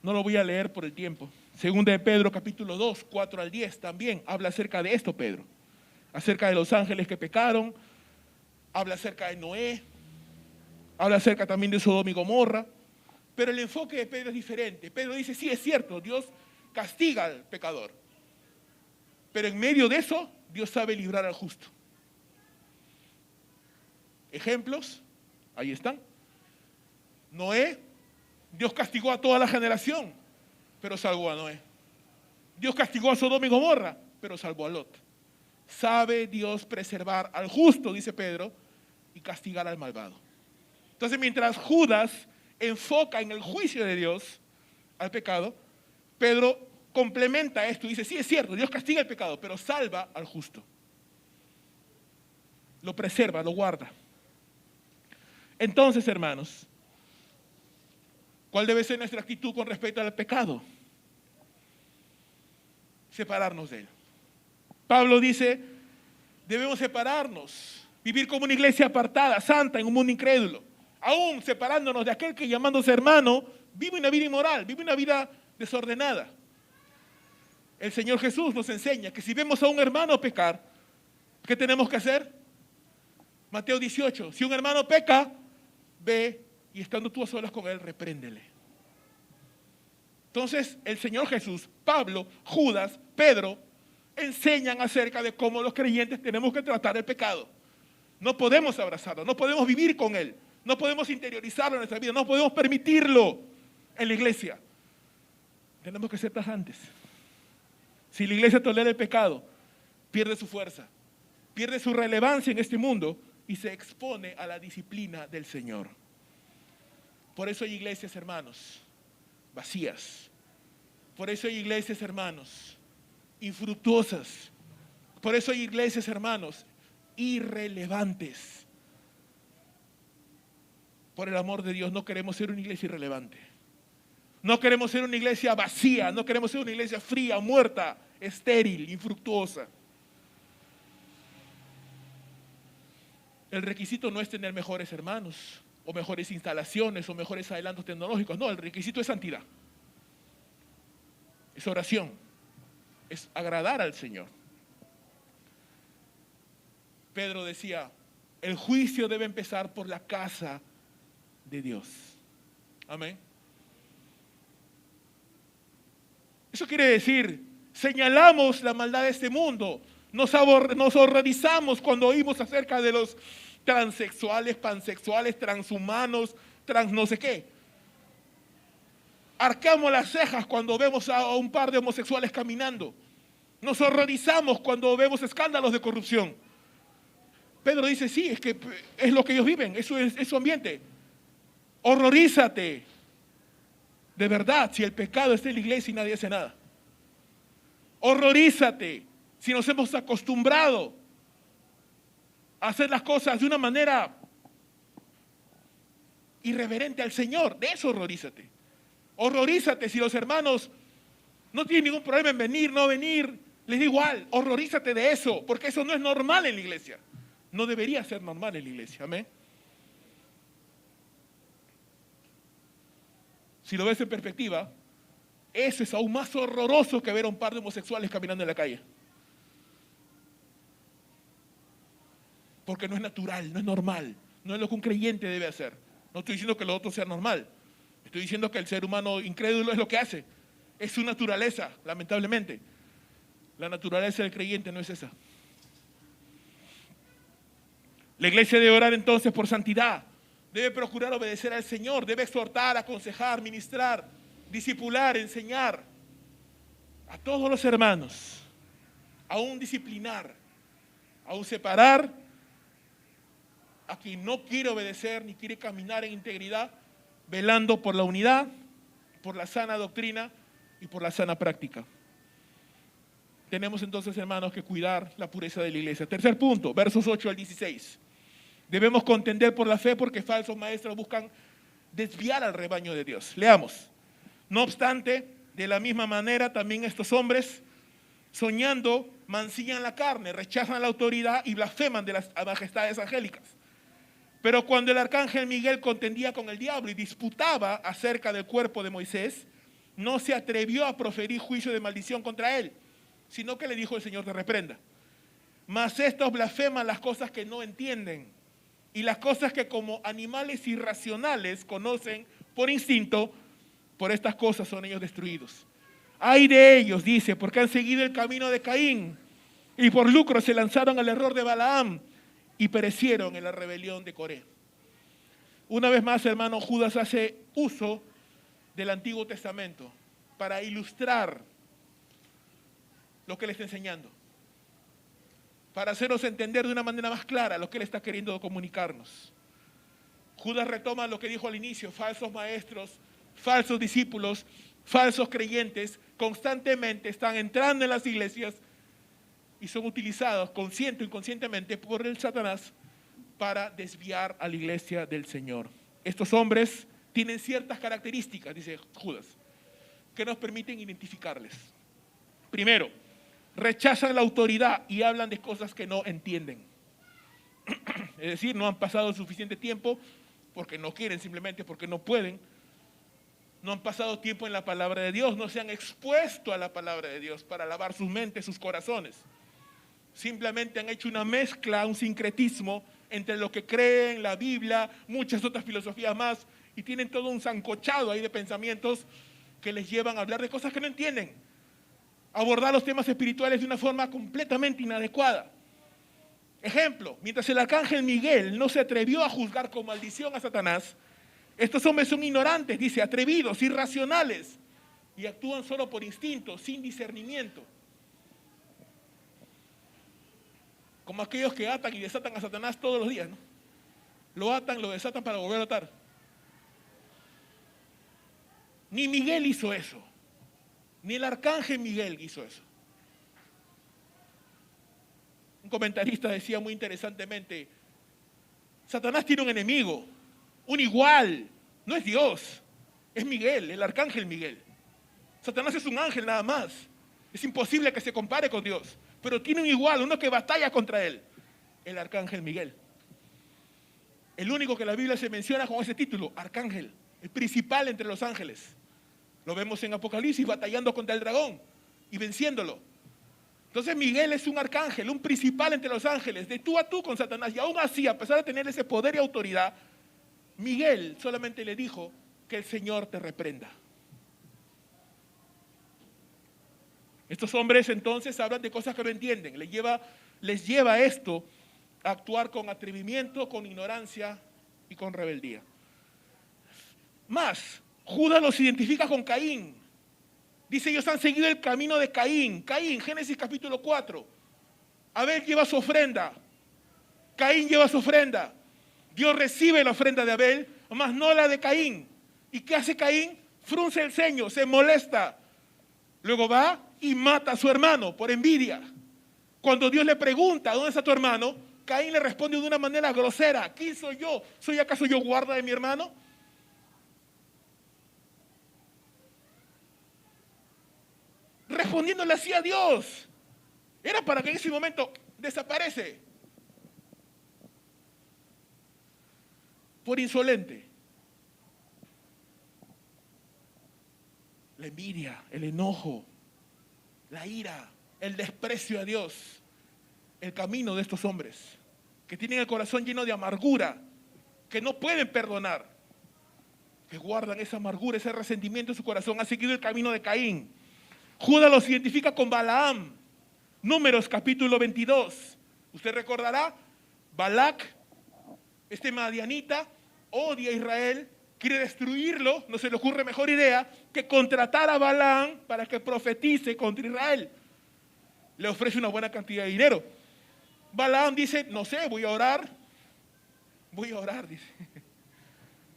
No lo voy a leer por el tiempo. Segunda de Pedro, capítulo 2, 4 al 10, también habla acerca de esto, Pedro. Acerca de los ángeles que pecaron, habla acerca de Noé, habla acerca también de Sodoma y Gomorra. Pero el enfoque de Pedro es diferente. Pedro dice, sí, es cierto, Dios castiga al pecador. Pero en medio de eso, Dios sabe librar al justo. Ejemplos, ahí están. Noé, Dios castigó a toda la generación, pero salvó a Noé. Dios castigó a Sodoma y Gomorra, pero salvó a Lot. Sabe Dios preservar al justo, dice Pedro, y castigar al malvado. Entonces, mientras Judas enfoca en el juicio de Dios al pecado, Pedro complementa esto y dice, sí, es cierto, Dios castiga el pecado, pero salva al justo. Lo preserva, lo guarda. Entonces, hermanos, ¿cuál debe ser nuestra actitud con respecto al pecado? Separarnos de él. Pablo dice, debemos separarnos, vivir como una iglesia apartada, santa, en un mundo incrédulo. Aún separándonos de aquel que llamándose hermano, vive una vida inmoral, vive una vida desordenada. El Señor Jesús nos enseña que si vemos a un hermano pecar, ¿qué tenemos que hacer? Mateo 18, si un hermano peca, ve y estando tú a solas con él, repréndele. Entonces, el Señor Jesús, Pablo, Judas, Pedro, enseñan acerca de cómo los creyentes tenemos que tratar el pecado. No podemos abrazarlo, no podemos vivir con él, no podemos interiorizarlo en nuestra vida, no podemos permitirlo en la iglesia. Tenemos que ser tajantes. Si la iglesia tolera el pecado, pierde su fuerza, pierde su relevancia en este mundo y se expone a la disciplina del Señor. Por eso hay iglesias, hermanos, vacías. Por eso hay iglesias, hermanos, infructuosas. Por eso hay iglesias, hermanos, irrelevantes. Por el amor de Dios, no queremos ser una iglesia irrelevante. No queremos ser una iglesia vacía, no queremos ser una iglesia fría, muerta, estéril, infructuosa. El requisito no es tener mejores hermanos, o mejores instalaciones, o mejores adelantos tecnológicos. No, el requisito es santidad. Es oración. Es agradar al Señor. Pedro decía, el juicio debe empezar por la casa de Dios. Amén. Eso quiere decir, señalamos la maldad de este mundo, nos horrorizamos cuando oímos acerca de los transexuales, pansexuales, transhumanos, trans no sé qué. Arcamos las cejas cuando vemos a un par de homosexuales caminando. Nos horrorizamos cuando vemos escándalos de corrupción. Pedro dice, sí, es que es lo que ellos viven, eso es su ambiente. Horrorízate. De verdad, si el pecado está en la iglesia y nadie hace nada. Horrorízate si nos hemos acostumbrado a hacer las cosas de una manera irreverente al Señor. De eso horrorízate. Horrorízate si los hermanos no tienen ningún problema en venir, no venir. Les da igual, horrorízate de eso, porque eso no es normal en la iglesia. No debería ser normal en la iglesia, amén. Si lo ves en perspectiva, eso es aún más horroroso que ver a un par de homosexuales caminando en la calle. Porque no es natural, no es normal, no es lo que un creyente debe hacer. No estoy diciendo que lo otro sea normal. Estoy diciendo que el ser humano incrédulo es lo que hace. Es su naturaleza, lamentablemente. La naturaleza del creyente no es esa. La iglesia debe orar entonces por santidad. Debe procurar obedecer al Señor, debe exhortar, aconsejar, ministrar, discipular, enseñar a todos los hermanos, aún disciplinar, aún separar a quien no quiere obedecer ni quiere caminar en integridad, velando por la unidad, por la sana doctrina y por la sana práctica. Tenemos entonces, hermanos, que cuidar la pureza de la iglesia. Tercer punto, versos 8 al 16. Debemos contender por la fe porque falsos maestros buscan desviar al rebaño de Dios. Leamos. No obstante, de la misma manera también estos hombres, soñando, mancillan la carne, rechazan la autoridad y blasfeman de las majestades angélicas. Pero cuando el arcángel Miguel contendía con el diablo y disputaba acerca del cuerpo de Moisés, no se atrevió a proferir juicio de maldición contra él, sino que le dijo: el Señor te reprenda. Mas estos blasfeman las cosas que no entienden y las cosas que como animales irracionales conocen por instinto, por estas cosas son ellos destruidos. Ay de ellos, dice, porque han seguido el camino de Caín y por lucro se lanzaron al error de Balaam y perecieron en la rebelión de Coré. Una vez más, hermano, Judas hace uso del Antiguo Testamento para ilustrar lo que le está enseñando, para hacernos entender de una manera más clara lo que él está queriendo comunicarnos. Judas retoma lo que dijo al inicio: falsos maestros, falsos discípulos, falsos creyentes constantemente están entrando en las iglesias y son utilizados consciente o inconscientemente por el Satanás para desviar a la iglesia del Señor. Estos hombres tienen ciertas características, dice Judas, que nos permiten identificarles. Primero, rechazan la autoridad y hablan de cosas que no entienden. Es decir, no han pasado suficiente tiempo porque no quieren, simplemente porque no pueden. No han pasado tiempo en la palabra de Dios, no se han expuesto a la palabra de Dios para lavar sus mentes, sus corazones. Simplemente han hecho una mezcla, un sincretismo entre lo que creen, la Biblia, muchas otras filosofías más, y tienen todo un sancochado ahí de pensamientos que les llevan a hablar de cosas que no entienden, abordar los temas espirituales de una forma completamente inadecuada. Ejemplo, mientras el arcángel Miguel no se atrevió a juzgar con maldición a Satanás, estos hombres son ignorantes, dice, atrevidos, irracionales, y actúan solo por instinto, sin discernimiento. Como aquellos que atan y desatan a Satanás todos los días, ¿no? Lo atan, lo desatan para volver a atar. Ni Miguel hizo eso, ni el arcángel Miguel hizo eso. Un comentarista decía muy interesantemente: Satanás tiene un enemigo, un igual, no es Dios, es Miguel, el arcángel Miguel. Satanás es un ángel nada más, es imposible que se compare con Dios, pero tiene un igual, uno que batalla contra él, el arcángel Miguel. El único que la Biblia se menciona con ese título, arcángel, el principal entre los ángeles. Lo vemos en Apocalipsis batallando contra el dragón y venciéndolo. Entonces Miguel es un arcángel, un principal entre los ángeles, de tú a tú con Satanás, y aún así, a pesar de tener ese poder y autoridad, Miguel solamente le dijo: que el Señor te reprenda. Estos hombres entonces hablan de cosas que no entienden. Les lleva esto a actuar con atrevimiento, con ignorancia y con rebeldía. Más, Judas los identifica con Caín. Dice: ellos han seguido el camino de Caín. Caín, Génesis capítulo 4. Abel lleva su ofrenda. Caín lleva su ofrenda. Dios recibe la ofrenda de Abel, mas no la de Caín. ¿Y qué hace Caín? Frunce el ceño, se molesta. Luego va y mata a su hermano por envidia. Cuando Dios le pregunta: ¿dónde está tu hermano?, Caín le responde de una manera grosera: ¿quién soy yo? ¿Soy acaso yo guarda de mi hermano? Respondiéndole así a Dios. Era para que en ese momento desaparece. Por insolente. La envidia, el enojo, la ira, el desprecio a Dios, el camino de estos hombres que tienen el corazón lleno de amargura, que no pueden perdonar, que guardan esa amargura, ese resentimiento en su corazón, han seguido el camino de Caín. Judas los identifica con Balaam. Números capítulo 22. Usted recordará, Balac, este madianita, odia a Israel, quiere destruirlo, no se le ocurre mejor idea que contratar a Balaam para que profetice contra Israel. Le ofrece una buena cantidad de dinero. Balaam dice: no sé, voy a orar, Voy a orar, dice.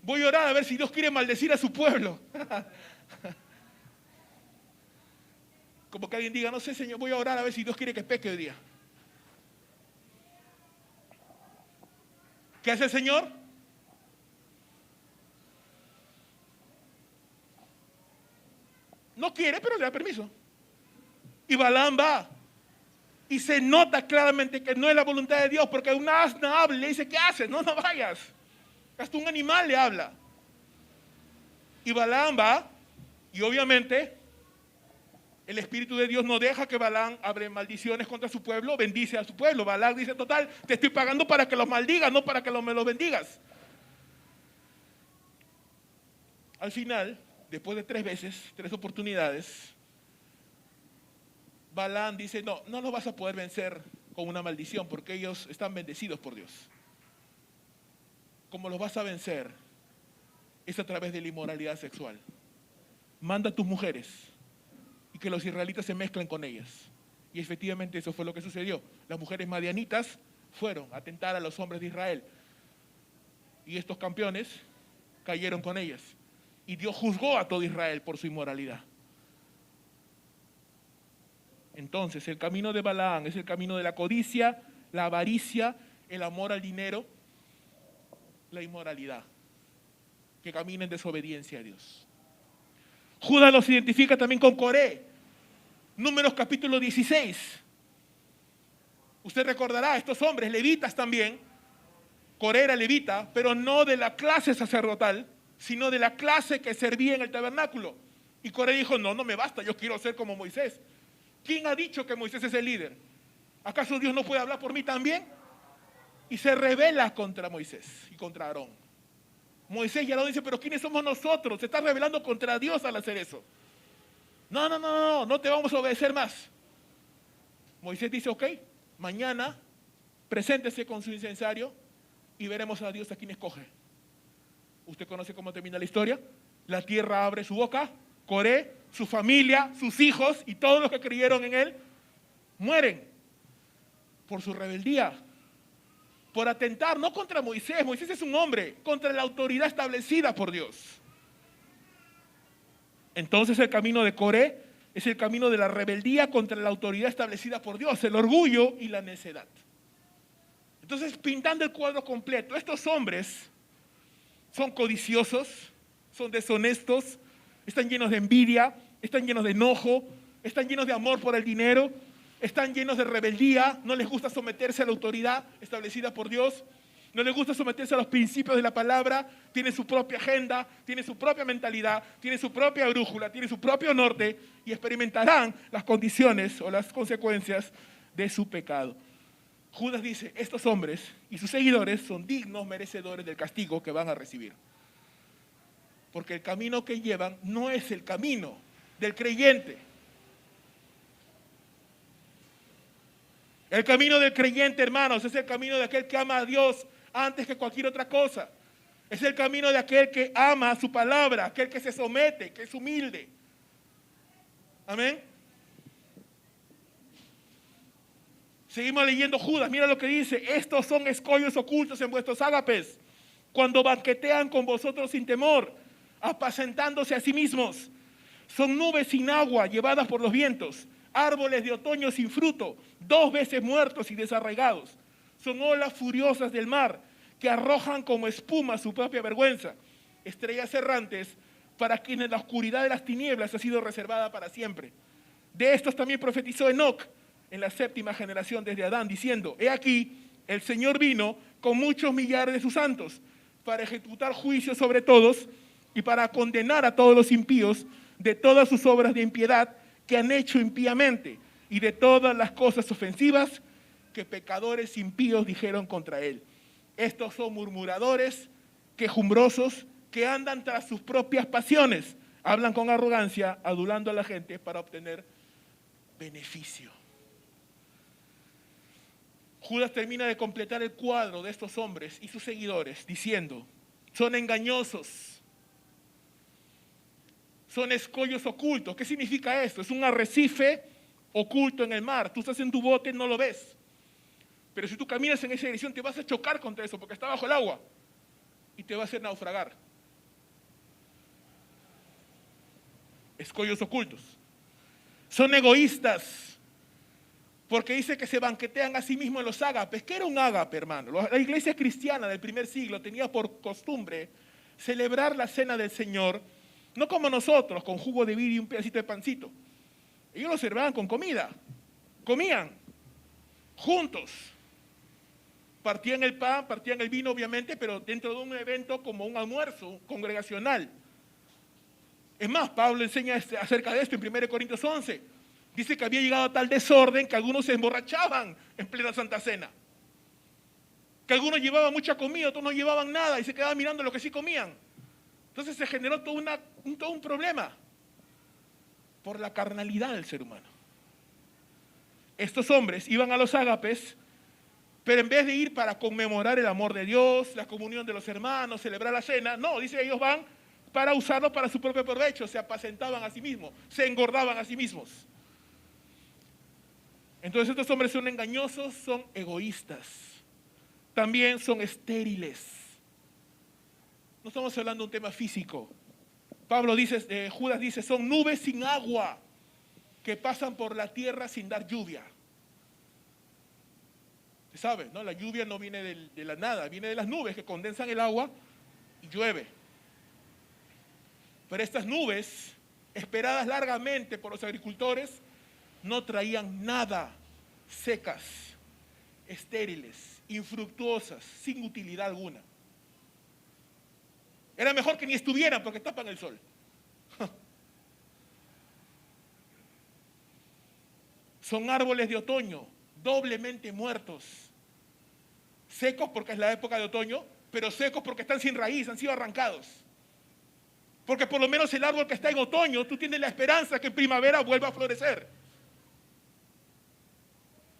Voy a orar a ver si Dios quiere maldecir a su pueblo. Como que alguien diga, no sé, Señor, voy a orar a ver si Dios quiere que peque hoy día. ¿Qué hace el Señor? No quiere, pero le da permiso. Y Balaam va. Y se nota claramente que no es la voluntad de Dios, porque un asna habla y le dice, ¿qué haces? No, no vayas. Hasta un animal le habla. Y Balaam va, y obviamente el Espíritu de Dios no deja que Balaam hable maldiciones contra su pueblo, bendice a su pueblo. Balaam dice, total, te estoy pagando para que los maldigas, no para que me los bendigas. Al final, después de 3 veces, 3 oportunidades, Balaam dice, no los vas a poder vencer con una maldición, porque ellos están bendecidos por Dios. Como los vas a vencer es a través de la inmoralidad sexual. Manda a tus mujeres y que los israelitas se mezclen con ellas. Y efectivamente eso fue lo que sucedió. Las mujeres madianitas fueron a tentar a los hombres de Israel. Y estos campeones cayeron con ellas. Y Dios juzgó a todo Israel por su inmoralidad. Entonces, el camino de Balaam es el camino de la codicia, la avaricia, el amor al dinero, la inmoralidad, que camina en desobediencia a Dios. Judas los identifica también con Coré. Números capítulo 16. Usted recordará, estos hombres, levitas también, Coré era levita, pero no de la clase sacerdotal, sino de la clase que servía en el tabernáculo. Y Coré dijo, no me basta, yo quiero ser como Moisés. ¿Quién ha dicho que Moisés es el líder? ¿Acaso Dios no puede hablar por mí también? Y se rebela contra Moisés y contra Aarón. Moisés y Aarón dicen, pero ¿quiénes somos nosotros? Se está rebelando contra Dios al hacer eso. No te vamos a obedecer más. Moisés dice, ok, mañana preséntese con su incensario y veremos a Dios a quien escoge. ¿Usted conoce cómo termina la historia? La tierra abre su boca, Coré, su familia, sus hijos y todos los que creyeron en él mueren por su rebeldía, por atentar no contra Moisés. Moisés es un hombre, contra la autoridad establecida por Dios. Entonces el camino de Coré es el camino de la rebeldía contra la autoridad establecida por Dios, el orgullo y la necedad. Entonces, pintando el cuadro completo, estos hombres son codiciosos, son deshonestos, están llenos de envidia, están llenos de enojo, están llenos de amor por el dinero, están llenos de rebeldía, no les gusta someterse a la autoridad establecida por Dios, no les gusta someterse a los principios de la palabra, tienen su propia agenda, tienen su propia mentalidad, tienen su propia brújula, tienen su propio norte y experimentarán las condiciones o las consecuencias de su pecado. Judas dice, estos hombres y sus seguidores son dignos merecedores del castigo que van a recibir. Porque el camino que llevan no es el camino del creyente. El camino del creyente, hermanos, es el camino de aquel que ama a Dios antes que cualquier otra cosa. Es el camino de aquel que ama su palabra, aquel que se somete, que es humilde. Amén. Seguimos leyendo Judas, mira lo que dice, estos son escollos ocultos en vuestros ágapes, cuando banquetean con vosotros sin temor, apacentándose a sí mismos. Son nubes sin agua llevadas por los vientos, árboles de otoño sin fruto, 2 veces muertos y desarraigados. Son olas furiosas del mar que arrojan como espuma su propia vergüenza, estrellas errantes para quienes la oscuridad de las tinieblas ha sido reservada para siempre. De estos también profetizó Enoc en la 7ª generación desde Adán, diciendo, he aquí, el Señor vino con muchos millares de sus santos para ejecutar juicio sobre todos y para condenar a todos los impíos de todas sus obras de impiedad que han hecho impíamente y de todas las cosas ofensivas que pecadores impíos dijeron contra él. Estos son murmuradores, quejumbrosos, que andan tras sus propias pasiones, hablan con arrogancia, adulando a la gente para obtener beneficio. Judas termina de completar el cuadro de estos hombres y sus seguidores diciendo, son engañosos, son escollos ocultos. ¿Qué significa esto? Es un arrecife oculto en el mar. Tú estás en tu bote, no lo ves. Pero si tú caminas en esa dirección te vas a chocar contra eso porque está bajo el agua y te va a hacer naufragar. Escollos ocultos. Son egoístas porque dice que se banquetean a sí mismos en los ágapes. ¿Qué era un ágape, hermano? La iglesia cristiana del primer siglo tenía por costumbre celebrar la cena del Señor, no como nosotros, con jugo de vid y un pedacito de pancito. Ellos lo celebraban con comida. Comían juntos. Partían el pan, partían el vino, obviamente, pero dentro de un evento como un almuerzo congregacional. Es más, Pablo enseña acerca de esto en 1 Corintios 11. Dice que había llegado a tal desorden que algunos se emborrachaban en plena Santa Cena. Que algunos llevaban mucha comida, otros no llevaban nada y se quedaban mirando lo que sí comían. Entonces se generó todo un problema por la carnalidad del ser humano. Estos hombres iban a los ágapes, pero en vez de ir para conmemorar el amor de Dios, la comunión de los hermanos, celebrar la cena, no, dice ellos van para usarlo para su propio provecho, se apacentaban a sí mismos, se engordaban a sí mismos. Entonces estos hombres son engañosos, son egoístas, también son estériles. No estamos hablando de un tema físico. Judas dice, son nubes sin agua que pasan por la tierra sin dar lluvia. Se sabe, ¿no? La lluvia no viene de la nada, viene de las nubes que condensan el agua y llueve. Pero estas nubes, esperadas largamente por los agricultores, no traían nada, secas, estériles, infructuosas, sin utilidad alguna. Era mejor que ni estuvieran porque tapan el sol. Son árboles de otoño, doblemente muertos. Secos porque es la época de otoño, pero secos porque están sin raíz, han sido arrancados. Porque por lo menos el árbol que está en otoño, tú tienes la esperanza que en primavera vuelva a florecer.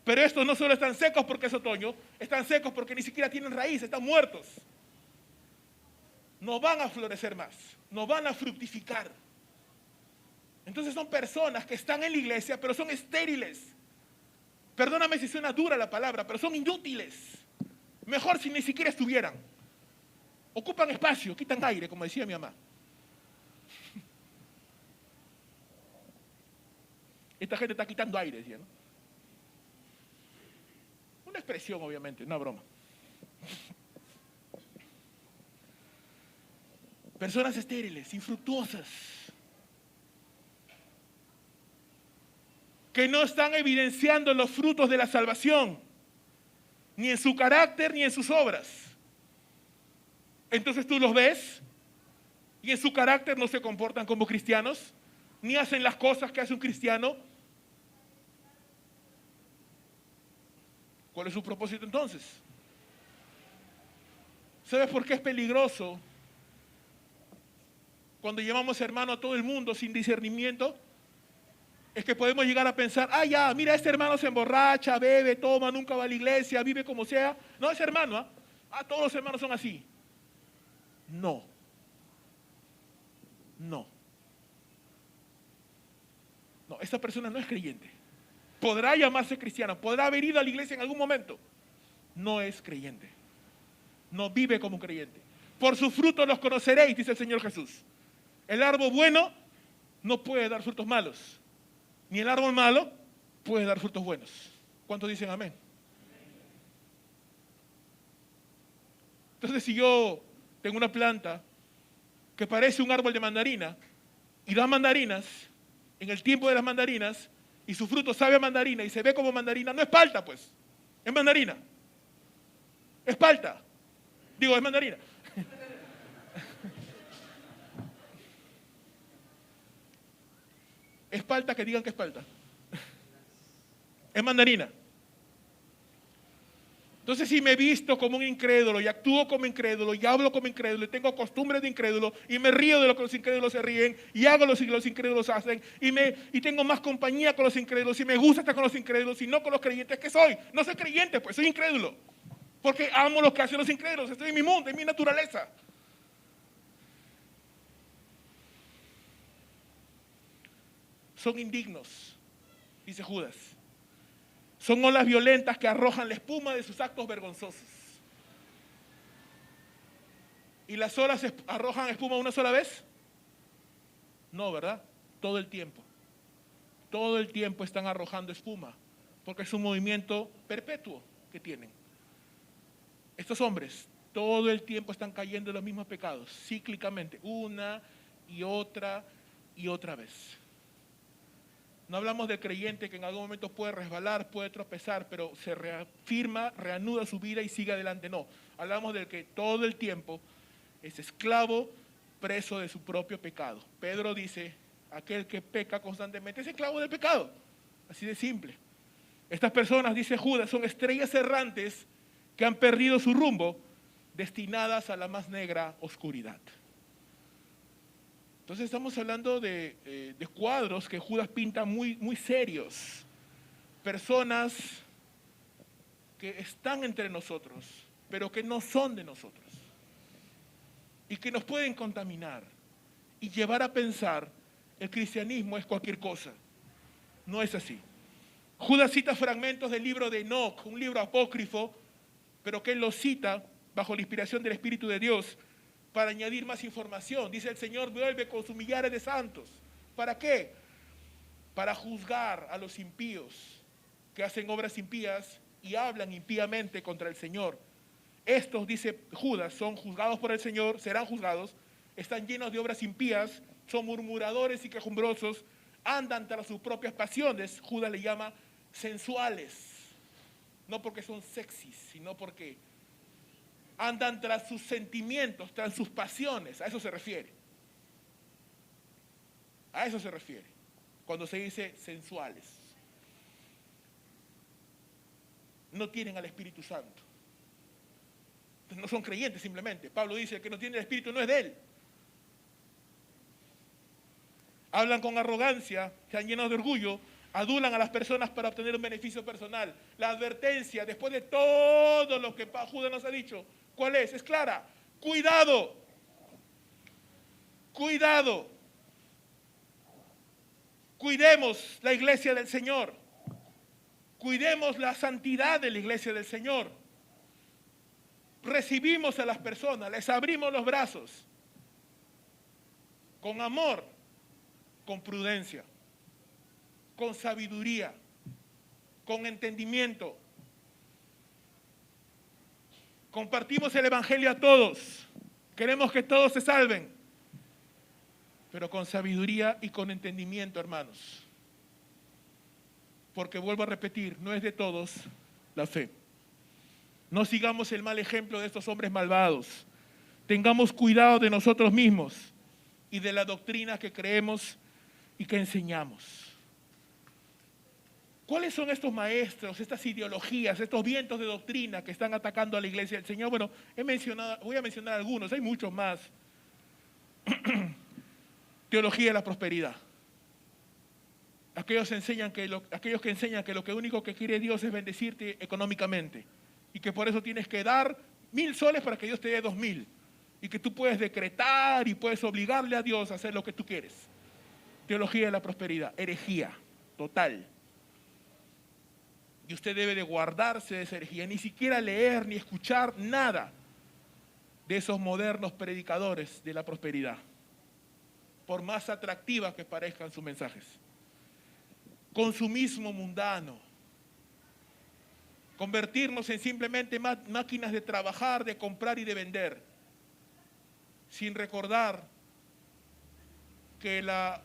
Pero estos no solo están secos porque es otoño, están secos porque ni siquiera tienen raíz, están muertos. No van a florecer más, no van a fructificar. Entonces son personas que están en la iglesia, pero son estériles. Perdóname si suena dura la palabra, pero son inútiles. Mejor si ni siquiera estuvieran. Ocupan espacio, quitan aire, como decía mi mamá. Esta gente está quitando aire, decía, ¿no? Una expresión, obviamente, una broma. Personas estériles, infructuosas, que no están evidenciando los frutos de la salvación, ni en su carácter ni en sus obras. Entonces tú los ves y en su carácter no se comportan como cristianos, ni hacen las cosas que hace un cristiano. ¿Cuál es su propósito entonces? ¿Sabes por qué es peligroso cuando llamamos hermano a todo el mundo sin discernimiento? Es que podemos llegar a pensar, ya, mira, este hermano se emborracha, bebe, toma, nunca va a la iglesia, vive como sea. No, es hermano, todos los hermanos son así. No. No, esta persona no es creyente. Podrá llamarse cristiana, podrá haber ido a la iglesia en algún momento. No es creyente. No vive como creyente. Por sus frutos los conoceréis, dice el Señor Jesús. El árbol bueno no puede dar frutos malos. Ni el árbol malo puede dar frutos buenos. ¿Cuántos dicen amén? Entonces, si yo tengo una planta que parece un árbol de mandarina y da mandarinas en el tiempo de las mandarinas y su fruto sabe a mandarina y se ve como mandarina, no es palta, pues, es mandarina. Es palta. Digo, es mandarina. Es palta, que digan que es palta. Es mandarina. Entonces, si me he visto como un incrédulo y actúo como incrédulo y hablo como incrédulo y tengo costumbres de incrédulo y me río de lo que los incrédulos se ríen y hago lo que los incrédulos hacen y tengo más compañía con los incrédulos y me gusta estar con los incrédulos y no con los creyentes, ¿qué soy? No soy creyente, pues soy incrédulo. Porque amo lo que hacen los incrédulos, estoy en mi mundo, en mi naturaleza. Son indignos, dice Judas. Son olas violentas que arrojan la espuma de sus actos vergonzosos. ¿Y las olas arrojan espuma una sola vez? No, ¿verdad? Todo el tiempo. Todo el tiempo están arrojando espuma, porque es un movimiento perpetuo que tienen. Estos hombres todo el tiempo están cayendo en los mismos pecados, cíclicamente, una y otra vez. No hablamos del creyente que en algún momento puede resbalar, puede tropezar, pero se reafirma, reanuda su vida y sigue adelante. No, hablamos del que todo el tiempo es esclavo, preso de su propio pecado. Pedro dice, aquel que peca constantemente es esclavo del pecado. Así de simple. Estas personas, dice Judas, son estrellas errantes que han perdido su rumbo, destinadas a la más negra oscuridad. Entonces estamos hablando de cuadros que Judas pinta muy, muy serios. Personas que están entre nosotros, pero que no son de nosotros. Y que nos pueden contaminar y llevar a pensar el cristianismo es cualquier cosa. No es así. Judas cita fragmentos del libro de Enoc, un libro apócrifo, pero que él lo cita bajo la inspiración del Espíritu de Dios para añadir más información. Dice, el Señor vuelve con sus millares de santos. ¿Para qué? Para juzgar a los impíos que hacen obras impías y hablan impíamente contra el Señor. Estos, dice Judas, son juzgados por el Señor, serán juzgados, están llenos de obras impías, son murmuradores y quejumbrosos, andan tras sus propias pasiones. Judas le llama sensuales, no porque son sexys, sino porque andan tras sus sentimientos, tras sus pasiones. A eso se refiere. A eso se refiere cuando se dice sensuales. No tienen al Espíritu Santo. No son creyentes simplemente. Pablo dice que no tiene el Espíritu no es de él. Hablan con arrogancia, están llenos de orgullo, adulan a las personas para obtener un beneficio personal. La advertencia, después de todo lo que Judas nos ha dicho, ¿cuál es? Es clara. Cuidado. Cuidado. Cuidemos la iglesia del Señor. Cuidemos la santidad de la iglesia del Señor. Recibimos a las personas, les abrimos los brazos. Con amor, con prudencia, con sabiduría, con entendimiento. Compartimos el Evangelio a todos. Queremos que todos se salven, pero con sabiduría y con entendimiento, hermanos. Porque vuelvo a repetir, no es de todos la fe. No sigamos el mal ejemplo de estos hombres malvados. Tengamos cuidado de nosotros mismos y de la doctrina que creemos y que enseñamos. ¿Cuáles son estos maestros, estas ideologías, estos vientos de doctrina que están atacando a la iglesia del Señor? Bueno, voy a mencionar algunos, hay muchos más. Teología de la prosperidad. Aquellos que enseñan que lo único que quiere Dios es bendecirte económicamente y que por eso tienes que dar 1,000 soles para que Dios te dé 2,000 y que tú puedes decretar y puedes obligarle a Dios a hacer lo que tú quieres. Teología de la prosperidad, herejía total. Y usted debe de guardarse de esa herejía, ni siquiera leer ni escuchar nada de esos modernos predicadores de la prosperidad, por más atractivas que parezcan sus mensajes. Consumismo mundano. Convertirnos en simplemente máquinas de trabajar, de comprar y de vender, sin recordar que la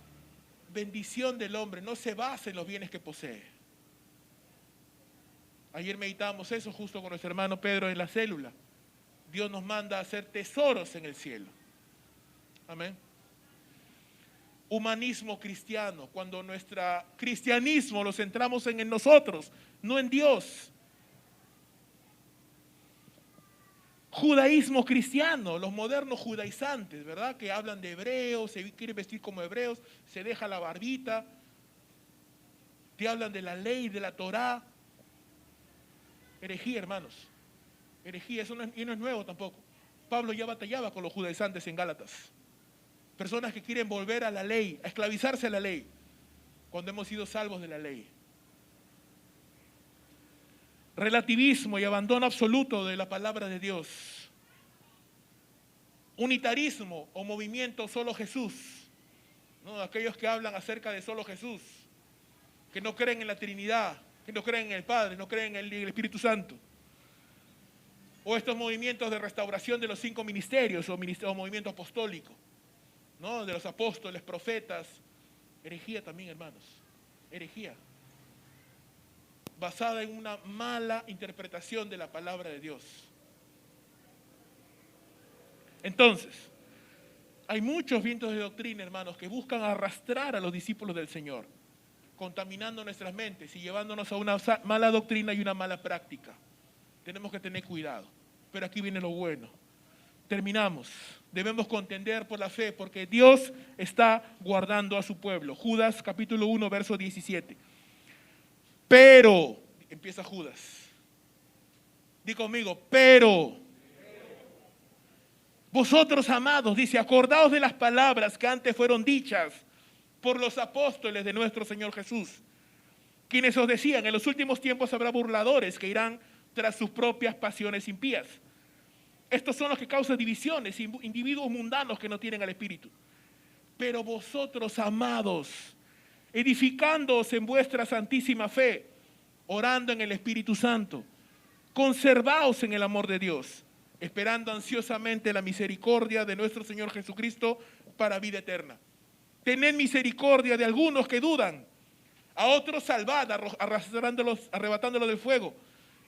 bendición del hombre no se basa en los bienes que posee. Ayer meditábamos eso justo con nuestro hermano Pedro en la célula. Dios nos manda a hacer tesoros en el cielo. Amén. Humanismo cristiano, cuando nuestro cristianismo lo centramos en nosotros, no en Dios. Judaísmo cristiano, los modernos judaizantes, ¿verdad? Que hablan de hebreos, se quieren vestir como hebreos, se deja la barbita, te hablan de la ley, de la Torá. Herejía, hermanos. Herejía, y no es nuevo tampoco. Pablo ya batallaba con los judaizantes en Gálatas. Personas que quieren volver a la ley, a esclavizarse a la ley, cuando hemos sido salvos de la ley. relativismo y abandono absoluto de la palabra de Dios. Unitarismo o movimiento solo Jesús, ¿no? Aquellos que hablan acerca de solo Jesús, que no creen en la Trinidad, que no creen en el Padre, no creen en el Espíritu Santo. O estos movimientos de restauración de los 5 ministerios o movimiento apostólico, ¿no? De los apóstoles, profetas. Herejía también, hermanos. Herejía. Basada en una mala interpretación de la palabra de Dios. Entonces, hay muchos vientos de doctrina, hermanos, que buscan arrastrar a los discípulos del Señor, contaminando nuestras mentes y llevándonos a una mala doctrina y una mala práctica. Tenemos que tener cuidado. Pero aquí viene lo bueno. Terminamos. Debemos contender por la fe, porque Dios está guardando a su pueblo. Judas capítulo 1, verso 17. Pero, empieza Judas. Di conmigo, pero. Vosotros, amados, dice, acordaos de las palabras que antes fueron dichas por los apóstoles de nuestro Señor Jesús, quienes os decían, en los últimos tiempos habrá burladores que irán tras sus propias pasiones impías. Estos son los que causan divisiones, individuos mundanos que no tienen al Espíritu. Pero vosotros, amados, edificándoos en vuestra santísima fe, orando en el Espíritu Santo, conservaos en el amor de Dios, esperando ansiosamente la misericordia de nuestro Señor Jesucristo para vida eterna. Tened misericordia de algunos que dudan, a otros salvad, arrebatándolos del fuego,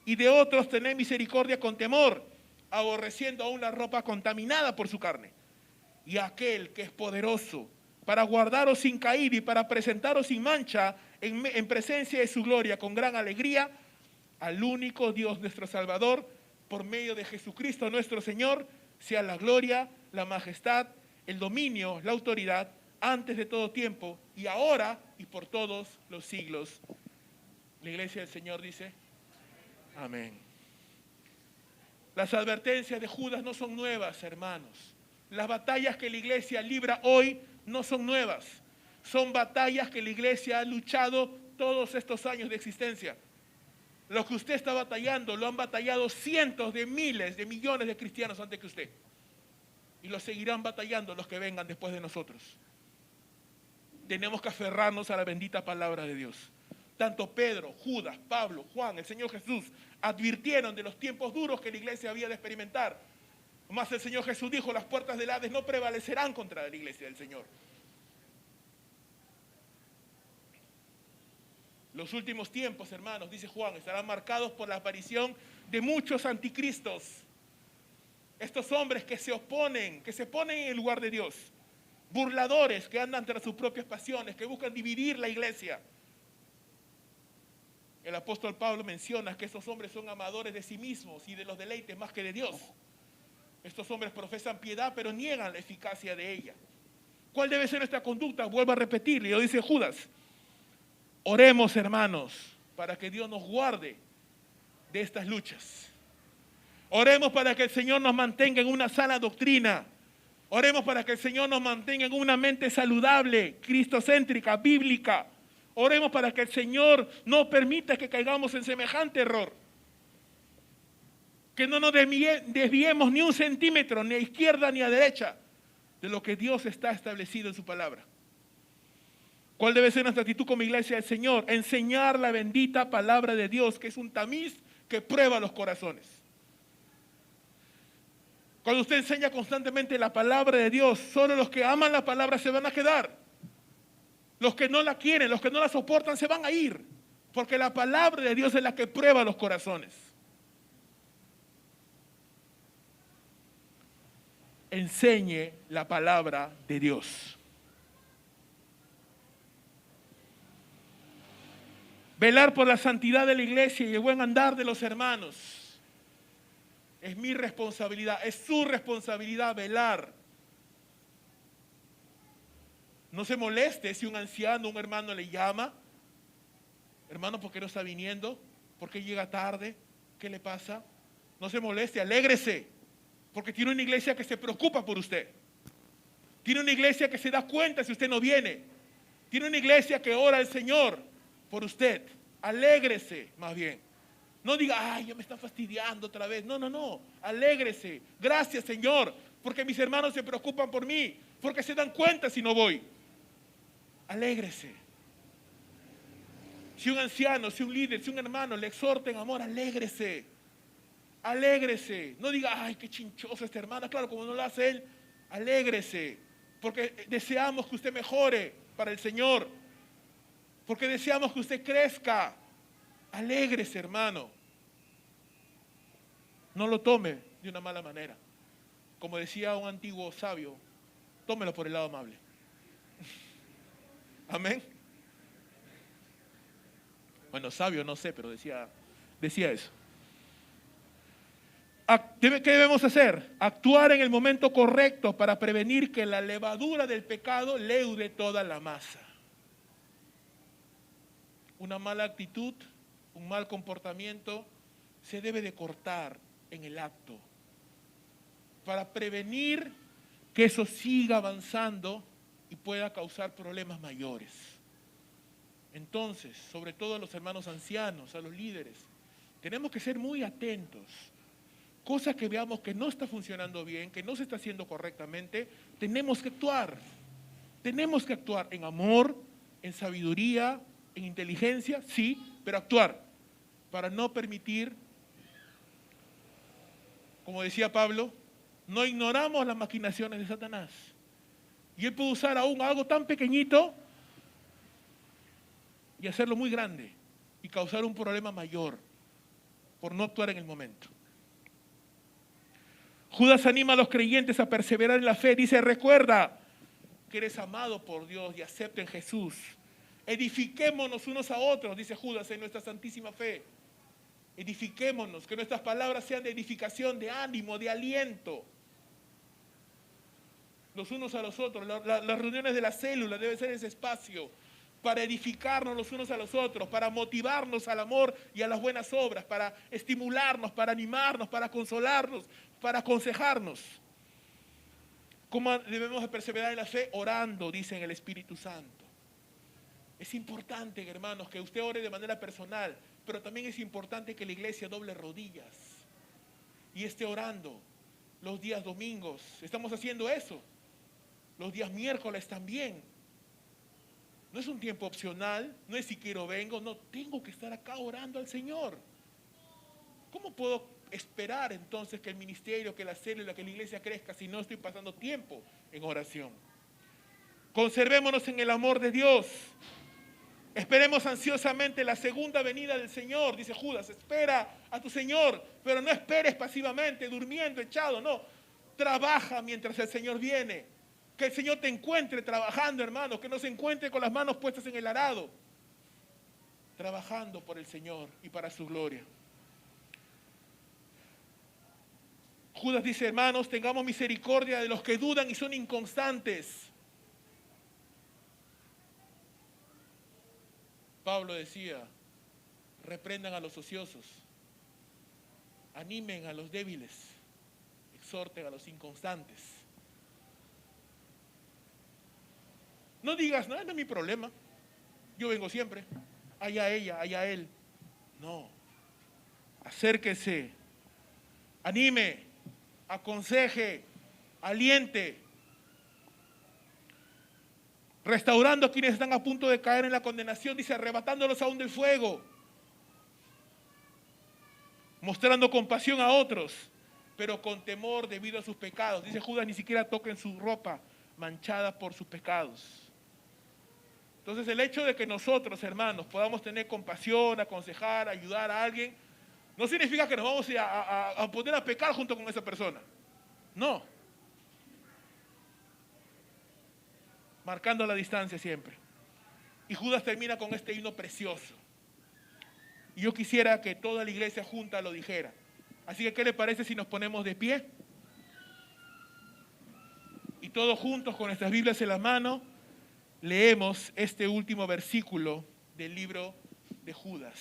y de otros tened misericordia con temor, aborreciendo aún la ropa contaminada por su carne. Y aquel que es poderoso para guardaros sin caída y para presentaros sin mancha en presencia de su gloria con gran alegría, al único Dios nuestro Salvador, por medio de Jesucristo nuestro Señor, sea la gloria, la majestad, el dominio, la autoridad, antes de todo tiempo, y ahora y por todos los siglos. La iglesia del Señor dice, amén. Las advertencias de Judas no son nuevas, hermanos. Las batallas que la iglesia libra hoy no son nuevas. Son batallas que la iglesia ha luchado todos estos años de existencia. Lo que usted está batallando, lo han batallado cientos de miles de millones de cristianos antes que usted. Y lo seguirán batallando los que vengan después de nosotros. Tenemos que aferrarnos a la bendita palabra de Dios. Tanto Pedro, Judas, Pablo, Juan, el Señor Jesús advirtieron de los tiempos duros que la iglesia había de experimentar. Más el Señor Jesús dijo, las puertas del Hades no prevalecerán contra la iglesia del Señor. Los últimos tiempos, hermanos, dice Juan, estarán marcados por la aparición de muchos anticristos. Estos hombres que se oponen, que se ponen en el lugar de Dios. Burladores que andan tras sus propias pasiones, que buscan dividir la iglesia. El apóstol Pablo menciona que estos hombres son amadores de sí mismos y de los deleites más que de Dios. Estos hombres profesan piedad, pero niegan la eficacia de ella. ¿Cuál debe ser nuestra conducta? Vuelvo a repetirle, lo dice Judas. Oremos, hermanos, para que Dios nos guarde de estas luchas. Oremos para que el Señor nos mantenga en una sana doctrina. Oremos para que el Señor nos mantenga en una mente saludable, cristocéntrica, bíblica. Oremos para que el Señor no permita que caigamos en semejante error. Que no nos desviemos ni un centímetro, ni a izquierda ni a derecha, de lo que Dios está establecido en su palabra. ¿Cuál debe ser nuestra actitud como iglesia del Señor? Enseñar la bendita palabra de Dios, que es un tamiz que prueba los corazones. Cuando usted enseña constantemente la palabra de Dios, solo los que aman la palabra se van a quedar. Los que no la quieren, los que no la soportan, se van a ir. Porque la palabra de Dios es la que prueba los corazones. Enseñe la palabra de Dios. Velar por la santidad de la iglesia y el buen andar de los hermanos. Es mi responsabilidad, es su responsabilidad velar. No se moleste si un anciano, un hermano le llama. Hermano, ¿por qué no está viniendo? ¿Por qué llega tarde? ¿Qué le pasa? No se moleste, alégrese. Porque tiene una iglesia que se preocupa por usted. Tiene una iglesia que se da cuenta si usted no viene. Tiene una iglesia que ora al Señor por usted. Alégrese más bien. No diga, ay, ya me están fastidiando otra vez. No, no, no. Alégrese. Gracias, Señor, porque mis hermanos se preocupan por mí, porque se dan cuenta si no voy. Alégrese. Si un anciano, si un líder, si un hermano le exhorta en amor, alégrese. Alégrese. No diga, ay, qué chinchoso esta hermana. Claro, como no lo hace él, alégrese. Porque deseamos que usted mejore para el Señor. Porque deseamos que usted crezca. Alégrese, hermano. No lo tome de una mala manera. Como decía un antiguo sabio, tómelo por el lado amable. Amén. Bueno, sabio no sé, pero decía eso. ¿Qué debemos hacer? Actuar en el momento correcto para prevenir que la levadura del pecado leude toda la masa. Una mala actitud, un mal comportamiento se debe de cortar en el acto para prevenir que eso siga avanzando y pueda causar problemas mayores. Entonces, sobre todo a los hermanos ancianos, a los líderes, tenemos que ser muy atentos. Cosas que veamos que no está funcionando bien, que no se está haciendo correctamente, tenemos que actuar. Tenemos que actuar en amor, en sabiduría, en inteligencia, sí, pero actuar para no permitir, como decía Pablo, no ignoramos las maquinaciones de Satanás. Y él puede usar aún algo tan pequeñito y hacerlo muy grande y causar un problema mayor por no actuar en el momento. Judas anima a los creyentes a perseverar en la fe. Dice, recuerda que eres amado por Dios y acepta en Jesús. Edifiquémonos unos a otros, dice Judas, en nuestra santísima fe. Edifiquémonos, que nuestras palabras sean de edificación, de ánimo, de aliento. Los unos a los otros. Las reuniones de la célula deben ser ese espacio para edificarnos los unos a los otros, para motivarnos al amor y a las buenas obras, para estimularnos, para animarnos, para consolarnos, para aconsejarnos. ¿Cómo debemos de perseverar en la fe? Orando, dice en el Espíritu Santo. Es importante, hermanos, que usted ore de manera personal, pero también es importante que la iglesia doble rodillas y esté orando los días domingos. Estamos haciendo eso. Los días miércoles también. No es un tiempo opcional, no es si quiero vengo, no, tengo que estar acá orando al Señor. ¿Cómo puedo esperar entonces que el ministerio, que la célula, que la iglesia crezca si no estoy pasando tiempo en oración? Conservémonos en el amor de Dios. Esperemos ansiosamente la segunda venida del Señor, dice Judas. Espera a tu Señor, pero no esperes pasivamente, durmiendo, echado, no. Trabaja mientras el Señor viene. Que el Señor te encuentre trabajando, hermano, que no se encuentre con las manos puestas en el arado. Trabajando por el Señor y para su gloria. Judas dice, hermanos, tengamos misericordia de los que dudan y son inconstantes. Pablo decía, reprendan a los ociosos, animen a los débiles, exhorten a los inconstantes. No digas, no es mi problema, yo vengo siempre, allá ella, allá él. No, acérquese, anime, aconseje, aliente, restaurando a quienes están a punto de caer en la condenación, dice, arrebatándolos aún del fuego, mostrando compasión a otros, pero con temor debido a sus pecados. Dice Judas, ni siquiera toquen su ropa manchada por sus pecados. Entonces el hecho de que nosotros, hermanos, podamos tener compasión, aconsejar, ayudar a alguien, no significa que nos vamos a poner a pecar junto con esa persona. No. Marcando la distancia siempre. Y Judas termina con este himno precioso. Y yo quisiera que toda la iglesia junta lo dijera. Así que, ¿qué le parece si nos ponemos de pie? Y todos juntos con nuestras Biblias en la mano, leemos este último versículo del libro de Judas.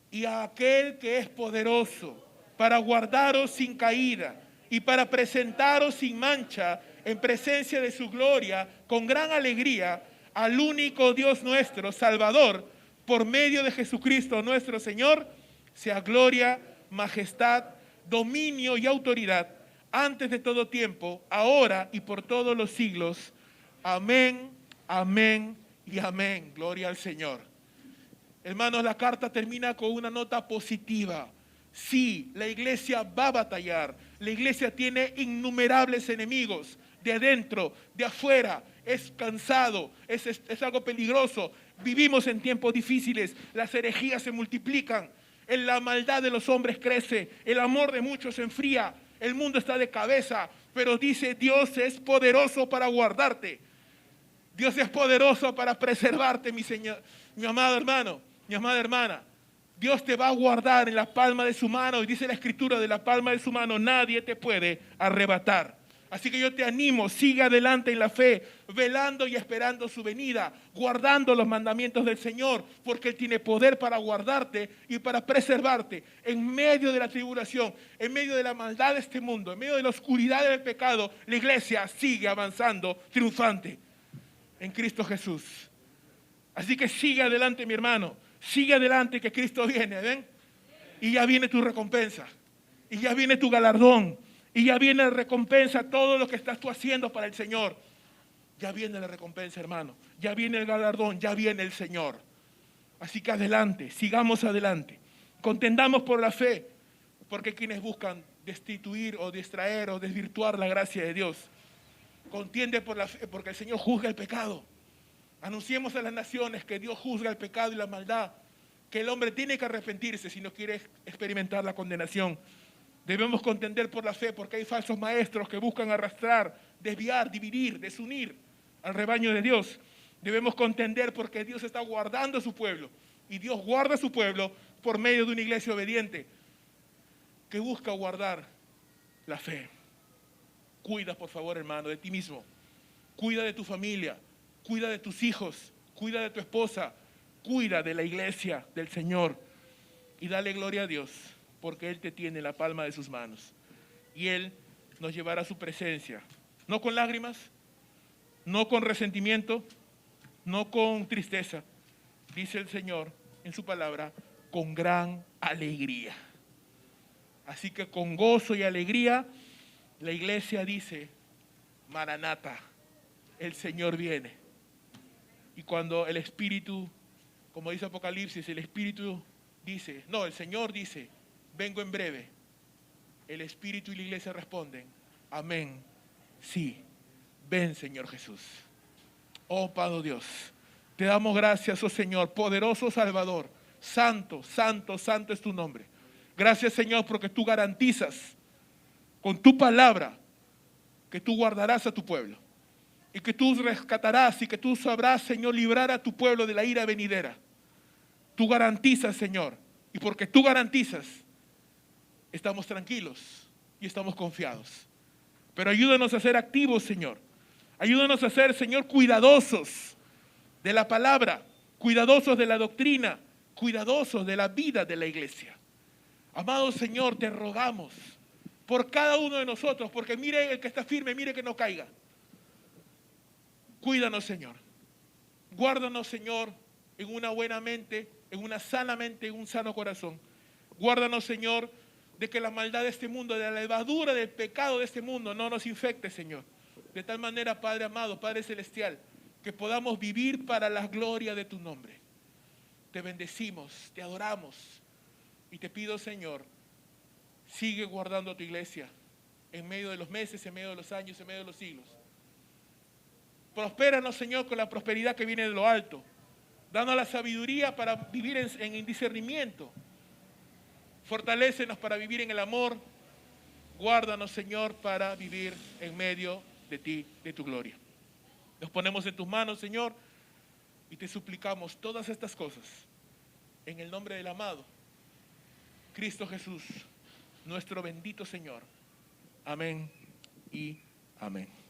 Y a aquel que es poderoso para guardaros sin caída y para presentaros sin mancha en presencia de su gloria con gran alegría, al único Dios nuestro, Salvador, por medio de Jesucristo nuestro Señor, sea gloria, majestad, dominio y autoridad, antes de todo tiempo, ahora y por todos los siglos. Amén, amén y amén. Gloria al Señor. Hermanos, la carta termina con una nota positiva. Sí, la iglesia va a batallar. La iglesia tiene innumerables enemigos, de adentro, de afuera. Es cansado, es algo peligroso. Vivimos en tiempos difíciles, las herejías se multiplican, la maldad de los hombres crece, el amor de muchos se enfría, el mundo está de cabeza, pero dice Dios es poderoso para guardarte. Dios es poderoso para preservarte, mi Señor, mi amado hermano, mi amada hermana. Dios te va a guardar en la palma de su mano, y dice la Escritura, de la palma de su mano nadie te puede arrebatar. Así que yo te animo, sigue adelante en la fe, velando y esperando su venida, guardando los mandamientos del Señor, porque Él tiene poder para guardarte y para preservarte en medio de la tribulación, en medio de la maldad de este mundo, en medio de la oscuridad del pecado. La iglesia sigue avanzando triunfante en Cristo Jesús. Así que sigue adelante, mi hermano, sigue adelante, que Cristo viene, ¿ven? Y ya viene tu recompensa, y ya viene tu galardón. Y ya viene la recompensa, todo lo que estás tú haciendo para el Señor. Ya viene la recompensa, hermano. Ya viene el galardón, ya viene el Señor. Así que adelante, sigamos adelante. Contendamos por la fe, porque quienes buscan destituir o distraer o desvirtuar la gracia de Dios. Contiende por la fe, porque el Señor juzga el pecado. Anunciemos a las naciones que Dios juzga el pecado y la maldad, que el hombre tiene que arrepentirse si no quiere experimentar la condenación. Debemos contender por la fe, porque hay falsos maestros que buscan arrastrar, desviar, dividir, desunir al rebaño de Dios. Debemos contender porque Dios está guardando a su pueblo, y Dios guarda a su pueblo por medio de una iglesia obediente que busca guardar la fe. Cuida, por favor, hermano, de ti mismo. Cuida de tu familia, cuida de tus hijos, cuida de tu esposa, cuida de la iglesia del Señor y dale gloria a Dios, porque Él te tiene en la palma de sus manos. Y Él nos llevará a su presencia, no con lágrimas, no con resentimiento, no con tristeza, dice el Señor en su palabra, con gran alegría. Así que con gozo y alegría, la iglesia dice, Maranata, el Señor viene. Y cuando el Espíritu, como dice Apocalipsis, el Espíritu dice, no, el Señor dice, vengo en breve. El Espíritu y la iglesia responden, amén, sí, ven Señor Jesús. Oh Padre Dios, te damos gracias, oh Señor, poderoso Salvador, santo, santo, santo es tu nombre. Gracias Señor porque tú garantizas con tu palabra que tú guardarás a tu pueblo y que tú rescatarás y que tú sabrás, Señor, librar a tu pueblo de la ira venidera. Tú garantizas, Señor, y porque tú garantizas, estamos tranquilos y estamos confiados. Pero ayúdanos a ser activos, Señor. Ayúdanos a ser, Señor, cuidadosos de la palabra, cuidadosos de la doctrina, cuidadosos de la vida de la iglesia. Amado Señor, te rogamos por cada uno de nosotros, porque mire el que está firme, mire que no caiga. Cuídanos, Señor. Guárdanos, Señor, en una buena mente, en una sana mente, en un sano corazón. Guárdanos, Señor, de que la maldad de este mundo, de la levadura del pecado de este mundo no nos infecte, Señor. De tal manera, Padre amado, Padre celestial, que podamos vivir para la gloria de tu nombre. Te bendecimos, te adoramos y te pido, Señor, sigue guardando a tu iglesia en medio de los meses, en medio de los años, en medio de los siglos. Prospéranos, Señor, con la prosperidad que viene de lo alto. Danos la sabiduría para vivir en discernimiento. Fortalécenos para vivir en el amor. Guárdanos, Señor, para vivir en medio de ti, de tu gloria. Nos ponemos en tus manos, Señor, y te suplicamos todas estas cosas en el nombre del amado Cristo Jesús, nuestro bendito Señor. Amén y amén.